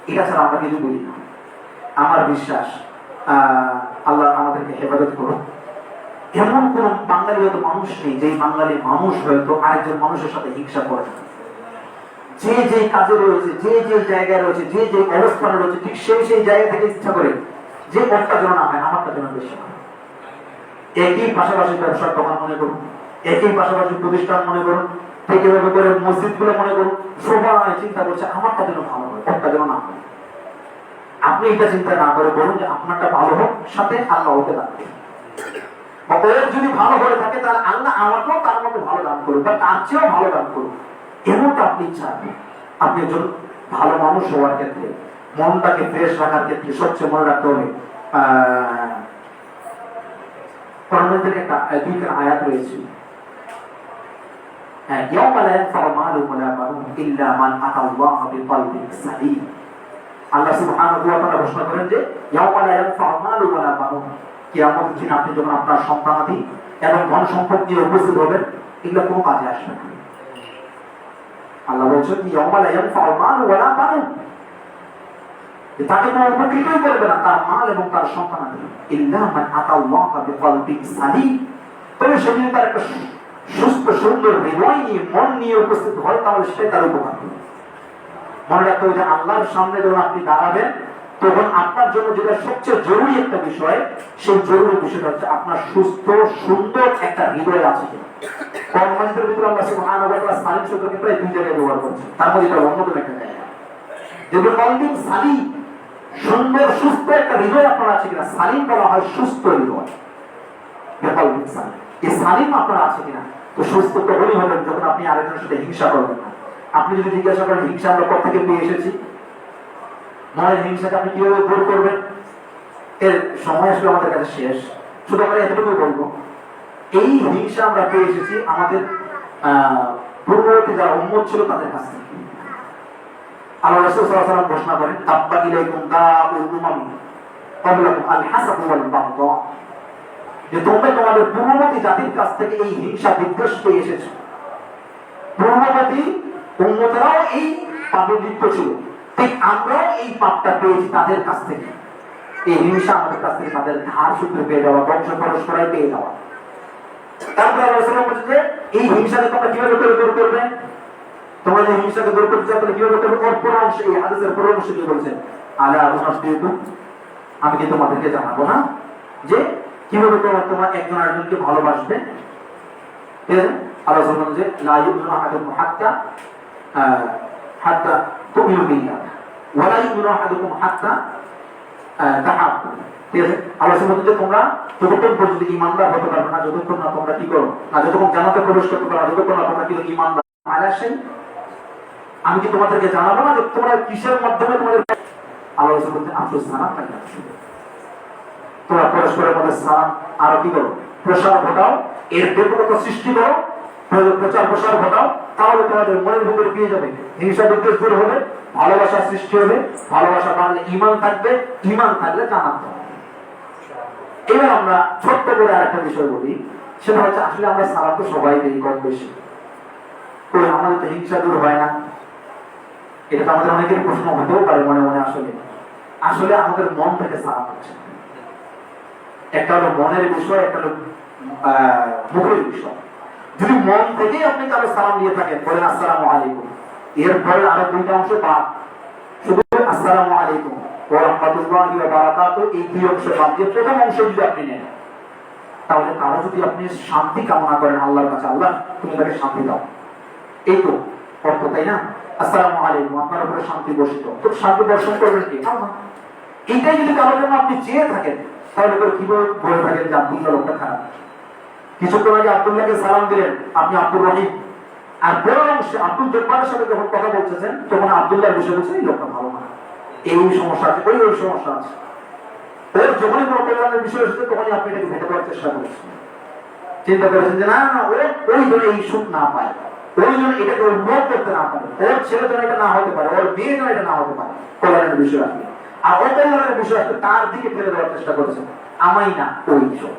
Speaker 1: এটা ছাড়া আমরা কিছু বলি না। আমার বিশ্বাস আল্লাহ আমাদেরকে হেফাজত করুন, এমন কোন বাঙালি হয়তো মানুষ নেই যে বাঙালি মানুষ হয়তো আরেকজন মানুষের সাথে হিংসা করে না। যে যে কাজে রয়েছে, যে যে জায়গায় রয়েছে, যে যে অবস্থানে রয়েছে, ঠিক সেই সেই জায়গা থেকে ইচ্ছা করে যে একটা যেন না হয়, আমারটা যেন বেশি হয়। একই পাশাপাশি ব্যবসার দোকান মনে করুন, একই পাশাপাশি প্রতিষ্ঠান মনে করুন, ঠিক এভাবে করে মসজিদ গুলো মনে করুন, সবাই চিন্তা করছে আমারটা যেন ভালো হয়, একটা যেন না হয়। আপনি এটা চিন্তা না করে বলুন যে আপনারটা ভালো হোক, সাথে আল্লাহ ওকে দান করুন। অতএব যদি ভালো হয়ে থাকে তাহলে আল্লাহ আমাকেও তার মতো ভালো দান করুন, বা তার চেয়েও ভালো দান করুন, এমনটা আপনি চান। আপনি একজন ভালো মানুষ হওয়ার ক্ষেত্রে, মনটাকে ফ্রেশ রাখার ক্ষেত্রে সবচেয়ে মনে রাখতে হবে কোরআনের থেকে একটা দুইটা আয়াত রয়েছে। ইয়াওমা লা ইয়ানফা'ু মালুন ওয়া লা বানুন ইল্লা মান আতাল্লাহা বিকলবিন সালিম। আল্লাহ সুবহানাহু ওয়া তাআলা ঘোষণা করেন যে ইয়াওমা লা ইয়ানফা'ু মালুন ওয়া লা বানুন, কিয়ামতের দিন আপনি যখন আপনার সন্তানাদি এবং ধন সম্পদ নিয়ে উপস্থিত হবেন, এগুলো কোনো কাজে আসবে না। আল্লাহ বলছেন ইয়াওমা লা ইয়ানফা'ু মালুন ওয়া লা বানুন, তাকে কোনো উপকৃতই করবে না তার মাল এবং তার সন্তানাদি, ইল্লা মান আতাল্লাহা বিকলবিন সালিম। তবে সেদিন তার একটা সুস্থ সুন্দর হৃদয় নিয়ে, মন নিয়ে উপস্থিত হয়, তাহলে সেটাই তার উপকার হবে। মনে রাখতে হবে যে আল্লাহর সামনে যখন আপনি দাঁড়াবেন, তখন আপনার জন্য যেটা সবচেয়ে জরুরি একটা বিষয়, সেই জরুরি বিষয়টা হচ্ছে আপনার সুস্থ সুন্দর একটা হৃদয় আছে কিনা। কর্মমানদের ভিতরে আল্লাহ সুবহানাহু ওয়া তাআলা সালিম শব্দকে প্রায় 2 জায়গায় ব্যবহার করছে, তার মধ্যে এটা অন্যতম একটা জায়গা। যদি কলবিন সালিম, সুন্দর সুস্থ একটা হৃদয় আপনার আছে কিনা, সালিম বলা হয় সুস্থ হৃদয়। কলবিন সালিম, এই সালিম আপনার আছে কিনা। তো সুস্থ তখনই হবেন যখন আপনি আরেকজনের সাথে হিংসা করবেন না। আপনি যদি জিজ্ঞাসা করেন হিংসা আমরা কোথা থেকে পেয়ে এসেছি, মনের হিংসাকে আপনি কিভাবে দূর করবেন, এর সময় আসলে আমাদের কাছে শেষ। শুধু আমরা এতটুকু বলবো, এই হিংসা আমরা পেয়ে এসেছি আমাদের পূর্ববর্তী যারা উম্মত ছিল তাদের কাছ থেকে। আল্লাহ রাসূল সাল্লাল্লাহু আলাইহি ওয়াসাল্লাম ঘোষণা করেন তাব্বা ইলাইকুম দাউল উমামি ক্বাবলাকুম আল হাসাদ ওয়াল বাগদা, যে তোমরা তোমাদের পূর্ববর্তী জাতির কাছ থেকে এই হিংসা বিদ্বেষ পেয়ে এসেছো। পূর্ববর্তী উম্মতরাও এই পাপে লিপ্ত ছিল, ঠিক আমরাও এই পাপটা পেয়েছি তাদের কাছ থেকে। এই হিংসা আমাদের কাছ থেকে তাদের ধার সূত্রে পেয়ে যাওয়া, বংশ পরস্পরাই পেয়ে যাওয়া। তারপরে আল্লাহ রাসূল বলেছেন যে এই হিংসাকে তোমরা কিভাবে করে দূর করবে, তোমরা যে হিংসাকে দূর করতে চাও তাহলে কিভাবে করবে। ওর পরামর্শ এই হাদিসের পরামর্শ কি বলেছেন, আলা উনাসবিকুম, আমি কি তোমাদেরকে জানাবো না যে কিভাবে তোমরা একজন আরেকজনকে ভালোবাসবে। আল্লাহ বলেন যে লা ইউমিনু আহাদুকুম হাত্তা তুমিনু বিল্লাহ ওয়া লা ইউমিনু আহাদুকুম হাত্তা তাহাব্বু, ঠিক আছে? আল্লাহ বলছেন যে তোমরা যতক্ষণ পর্যন্ত ঈমানদার হতে পারবে না, যতক্ষণ না তোমরা কি করো না, যতক্ষণ জান্নাতে প্রবেশ করতে পারো, যতক্ষণ না তোমরা কি ঈমানদার। আলাসেন, আমি কি তোমাদেরকে জানাবো না যে তোমরা কিসের মাধ্যমে তোমাদের, আল্লাহ বলছেন আফসোস সালাম পাই না, তোমরা পরস্পরের মধ্যে সালাম আরো কি করো, প্রসার ঘটাও, এর ব্যাপকতা সৃষ্টি করো, প্রচার প্রসার ঘটাও, তাহলে তোমাদের মনের ভিতরে পেয়ে যাবে হিংসা বিদ্বেষ দূর হবে, ভালোবাসা সৃষ্টি হবে, ভালোবাসা বাড়লে ঈমান থাকবে, ঈমান থাকলে জান্নাত হবে। এবার আমরা ছোট্ট করে আরেকটা বিষয় বলি, সেটা হচ্ছে আসলে আমরা সালাম তো সবাই দিই কম বেশি, কই আমাদের তো হিংসা দূর হয় না। এটা তো আমাদের অনেকের প্রশ্ন হতেও পারে মনে মনে, আসলে আসলে আমাদের মন থেকে সালাম হচ্ছে, একটা হলো মনের বিষয়, একটা হলো মুখের বিষয়। যদি মন থেকেই আপনি কারো সালাম দিয়ে থাকেন, বলেন আসসালামু আলাইকুম, এরপরে আরো দুইটা অংশ বাদ, শুধু আসসালামু আলাইকুম ওয়া রাহমাতুল্লাহি ওয়া বারাকাতুহু, এই দুই অংশ বাদ দিয়ে প্রথম অংশ যদি আপনি নেন, তাহলে কারো যদি আপনি শান্তি কামনা করেন আল্লাহর কাছে, আল্লাহ তুমি তাকে শান্তি দাও, এই তো অর্থ, তাই না? আসসালামু আলাইকুম, আপনার উপরে শান্তি বর্ষিত, তো শান্তি বর্ষণ করবেন কি? এইটাই যদি কারোর জন্য আপনি চেয়ে থাকেন, তাহলে কিভাবে বলে থাকেন যে আব্দুল্লাহ লোকটা খারাপ? কিছুক্ষণ আগে আব্দুল্লাহকে সালাম দিলেন, আপনি আব্দুর রহিম, আর বড় অংশে আব্দুল জব্বারের সাথে যখন কথা বলতেছেন তখন আব্দুল্লাহর বিষয় বলছেন এই লোকটা ভালো না, এই সমস্যা আছে, ওই সমস্যা আছে। ওর যখনই কোনো কল্যাণের বিষয় এসেছে তখনই আপনি এটাকে ভেটে করার চেষ্টা করেছেন, চিন্তা করেছেন যে না না ওই জন্য এই সুখ না পায়, ওই জন্য এটাকে ওর মত করতে না পারে, ওর ছেলে যেন এটা না হতে পারে, ওর মেয়ে যেন এটা না হতে পারে, কল্যাণের বিষয় আসবে। আর অকল্যাণের বিষয় আসলে তার দিকে ফেলে দেওয়ার চেষ্টা করেছেন, আমাই না ওই সব।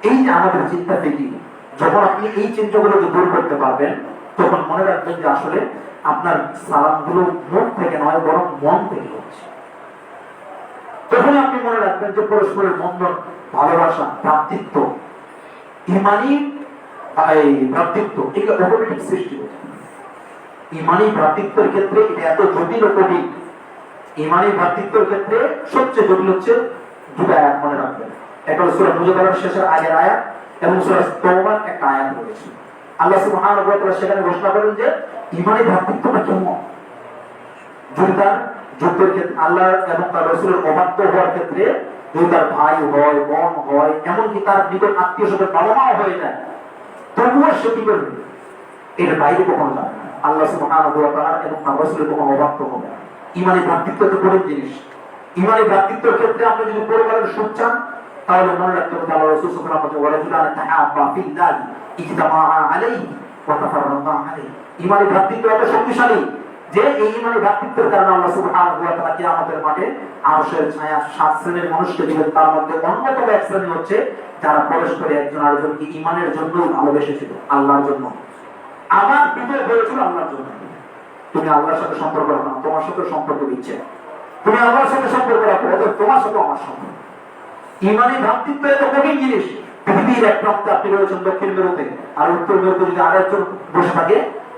Speaker 1: এই যে আমাদের চিন্তা থেকে যখন আপনি এই চিন্তাগুলোকে দূর করতে পারবেন, তখন মনে রাখবেন যে আসলে আপনার সালামগুলো মুখ থেকে নয় বরং মন থেকে হচ্ছে। তখন আপনি মনে রাখবেন যে পরস্পরের বন্ধন, ভালোবাসা, ভ্রাতৃত্ব, ইমানি ভ্রাতৃত্ব, এগুলো অটোমেটিক সৃষ্টি হচ্ছে। ইমানি ভ্রাতৃত্বের ক্ষেত্রে এটা এত জটিল ও কঠিন। ইমানি ভ্রাতৃত্বের ক্ষেত্রে সবচেয়ে জটিল হচ্ছে দুটো আয়াত মনে রাখবেন, একটা হলো সূরা মুজাদালার শেষের আগের আয়াত এবং সূরা তাওবার একটা আয়াত রয়েছে। আল্লাহ সুবহানাহু ওয়া তাআলা সেখানে ঘোষণা করেন যে ইমানি ভ্রাতৃত্বটা কেমন। যদি তার যুদ্ধের ক্ষেত্রে আল্লাহ এবং তার রাসূলের অবাধ্য হওয়ার ক্ষেত্রে, যদি তার ভাই হয়, বোন হয়, এমনকি তার নিকট আত্মীয় স্বজন বাবা মাও হয়ে যায়, তবুও সে কি করবে? এর বাইরে কখনো যাবে না। আল্লাহ সুবহানাহু ওয়া তাআলা এবং তার রাসূলের কখনো অবাধ্য হবে না। ইমানি ভ্রাতৃত্ব তো বড় জিনিস। ইমানি ভ্রাতৃত্বের ক্ষেত্রে আপনি যদি পরিবারের সুখ চান, তাহলে মনে রাখতে হবে আল্লাহ রাসূল সাল্লাল্লাহু আলাইহি ওয়া সাল্লাম তাহাব্বা ফিল্লাহি ইজতামা আলাইহি ওয়া তাফাররাকা আলাইহি। ইমানি ভ্রাতৃত্ব এত শক্তিশালী যে এই ইমানি ভ্রাতৃত্বের কারণে আল্লাহ সুবহানাহু ওয়া তাআলা কিয়ামতের মাঠে আরশের ছায়া 7 শ্রেণীর মানুষকে দিবেন। তার মধ্যে অন্যতম এক শ্রেণী হচ্ছে যারা পরস্পরে একজন আরেকজনকে ইমানের জন্য ভালোবেসেছিল, আল্লাহর জন্য। আমার বিজয় হয়েছিল আল্লাহর জন্য। তুমি আল্লাহর সাথে সম্পর্ক রাখো না, তোমার সাথে সম্পর্ক দিচ্ছে। তুমি আল্লাহর সাথে সম্পর্ক রাখো, তোমার সাথে আমার সম্পর্ক। ইমানি ভ্রাতৃত্ব এত কঠিন জিনিস। পৃথিবীর এক প্রান্তে আপনি রয়েছেন দক্ষিণ মেরুতে, আর উত্তর মেরুতে যদি আরেকজন বসে থাকে,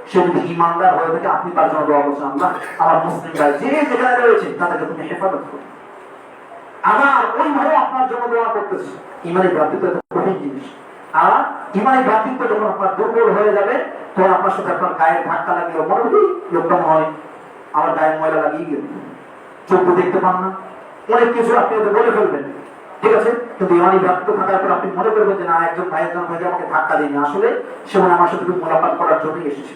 Speaker 1: সে যদি ইমানদার হয়ে থাকে, আপনি তার জন্য দোয়া করছেন, আল্লাহ আমার মুসলিম ভাই যে যেখানে রয়েছে তাদেরকে তুমি হেফাজত করো। আবার ওইভাবে আপনার জন্য দোয়া করতেছে। ইমানি ভ্রাতৃত্ব এত কঠিন জিনিস। আর ইমানি ভ্রাতৃত্ব যখন আপনার দুর্বল হয়ে যাবে, তখন আপনার সাথে আপনার গায়ের ধাক্কা লাগলো, মনে করি লোকটা হয় আমার গায়ে ময়লা লাগিয়ে গেল, চোখ দেখতে পান না, অনেক কিছু আপনি বলে ফেলবেন, ঠিক আছে? কিন্তু ইমানি ভ্রাতৃত্ব থাকার পর আপনি মনে করবেন যে না, একজন ভাই আমাকে ধাক্কা দেয়নি, আসলে সে আমার সাথে মোলাকাত করার জন্যই এসেছে,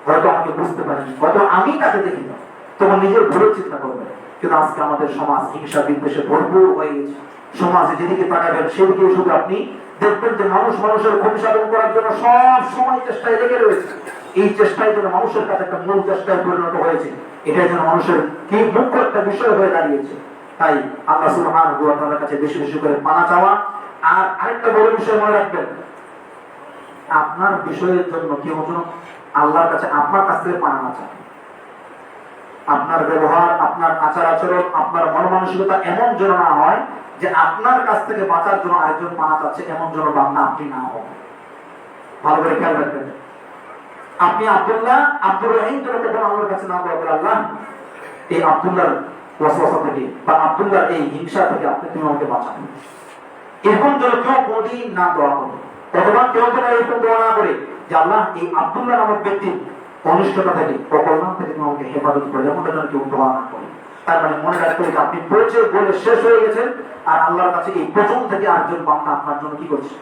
Speaker 1: হয়তো আমাকে বুঝতে পারিনি, হয়তো আমি তাকে দেখি না, তখন নিজের ভুলের চিন্তা করবেন। কিন্তু আজকে আমাদের সমাজ হিংসা বিদ্বেষে ভরপুর হয়ে গেছে। সমাজে যেদিকে তাকাবেন সেদিকে শুধু আপনি দেখবেন যে মানুষ মানুষের ক্ষতি সাধন করার জন্য সব সময় চেষ্টায় লেগে রয়েছে। এই চেষ্টায় যেন মানুষের কাছে একটা মূল চেষ্টায় পরিণত হয়েছে, এটাই যেন মানুষের কি মুখ্য একটা বিষয় হয়ে দাঁড়িয়েছে। তাই আল্লাহ সুবহানাহু ওয়া তাআলার কাছে বেশি বেশি করে পানা চাওয়া। আর আরেকটা বড় বিষয় মনে রাখবেন, আপনার বিষয়ের জন্য কেউ যেন আল্লাহর কাছে আপনার কাছ থেকে পানা না চায়। আপনার ব্যবহার, আপনার আচার আচরণ, আপনার মন মানসিকতা এমন যেন না হয় যে আপনার কাছ থেকে বাঁচার জন্য আরেকজন পানা চাচ্ছে, এমন যেন বান্দা আপনি না হন। ভালো করে খেয়াল রাখবেন। আপনি আব্দুল্লাহ আব্দুর রহিম যেন তখন আল্লাহর কাছে না বলবেন, আল্লাহ এই আব্দুল্লাহর ওয়াসওয়াসা থেকে বা আব্দুল্লাহর এই হিংসা থেকে আপনি তুমি আমাকে বাঁচান। এরকম যেন কেউ কোনদিন না দোয়া করে, অথবা কেউ যেন এরকম দোয়া না করে যে আল্লাহ এই আব্দুল্লাহ নামক ব্যক্তির অনিষ্টতা থেকে, অকল্যাণ থেকে তুমি আমাকে হেফাজত করে, যেমনটা যেন কেউ দোয়া না করে। তার মানে মনে রাখতে হবে আপনি পৌঁছে বলে শেষ হয়ে গেছেন, আর আল্লাহর কাছে এই প্রথম থেকে আরেকজন বান্দা আপনার জন্য কি করছে,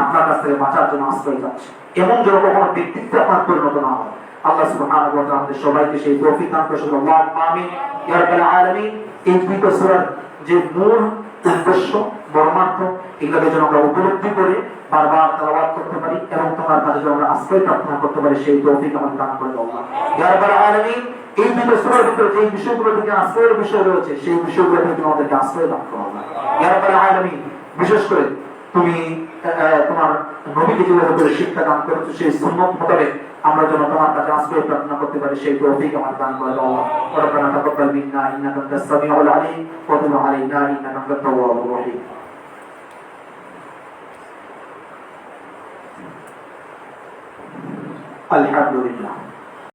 Speaker 1: আপনার কাছ থেকে বাঁচার জন্য আশ্রয় যাচ্ছে। এমন যেন কখনো ব্যক্তিত্বে আপনার পরিণত না হয়। আল্লাহ সুবহানাহু ওয়া তাআলা আমাদের সবাইকে সেই তৌফিক দান করুন। আল্লাহুম্মা আমিন ইয়া রাব্বাল আলামিন। এই দুটো সূরার যে মূল উদ্দেশ্য, মর্মার্থ, এগুলোকে যেন আমরা উপলব্ধি করে বারবার তেলাওয়াত করতে পারি এবং তোমার কাছে যেন আমরা আশ্রয় প্রার্থনা করতে পারি, সেই তৌফিক আমাদের দান করে দাও আল্লাহ। ইয়া রাব্বাল আলামিন, এই দুটো সূরার ভিতরে যে বিষয়গুলো থেকে আশ্রয়ের বিষয় রয়েছে, সেই বিষয়গুলো থেকে আমাদেরকে আশ্রয় দান করো আল্লাহ। ইয়া রাব্বাল আলামিন, বিশেষ করে তুমি তোমার নবীকে যেভাবে করে শিক্ষা দান করেছো, সেই সুন্নাত মোতাবেক আমরা যেন তোমার কাছে আশ্রয় প্রার্থনা করতে পারি, সেই তৌফিক আমাদের দান করে দাও আল্লাহ। রব্বানা তাকাব্বাল মিন্না ইন্নাকা আনতাস সামিউল আলিম ওয়া তুব আলাইনা ইন্নাকা আনতাত তাওয়াবুর রহিম। আলহামদুলিল্লাহ।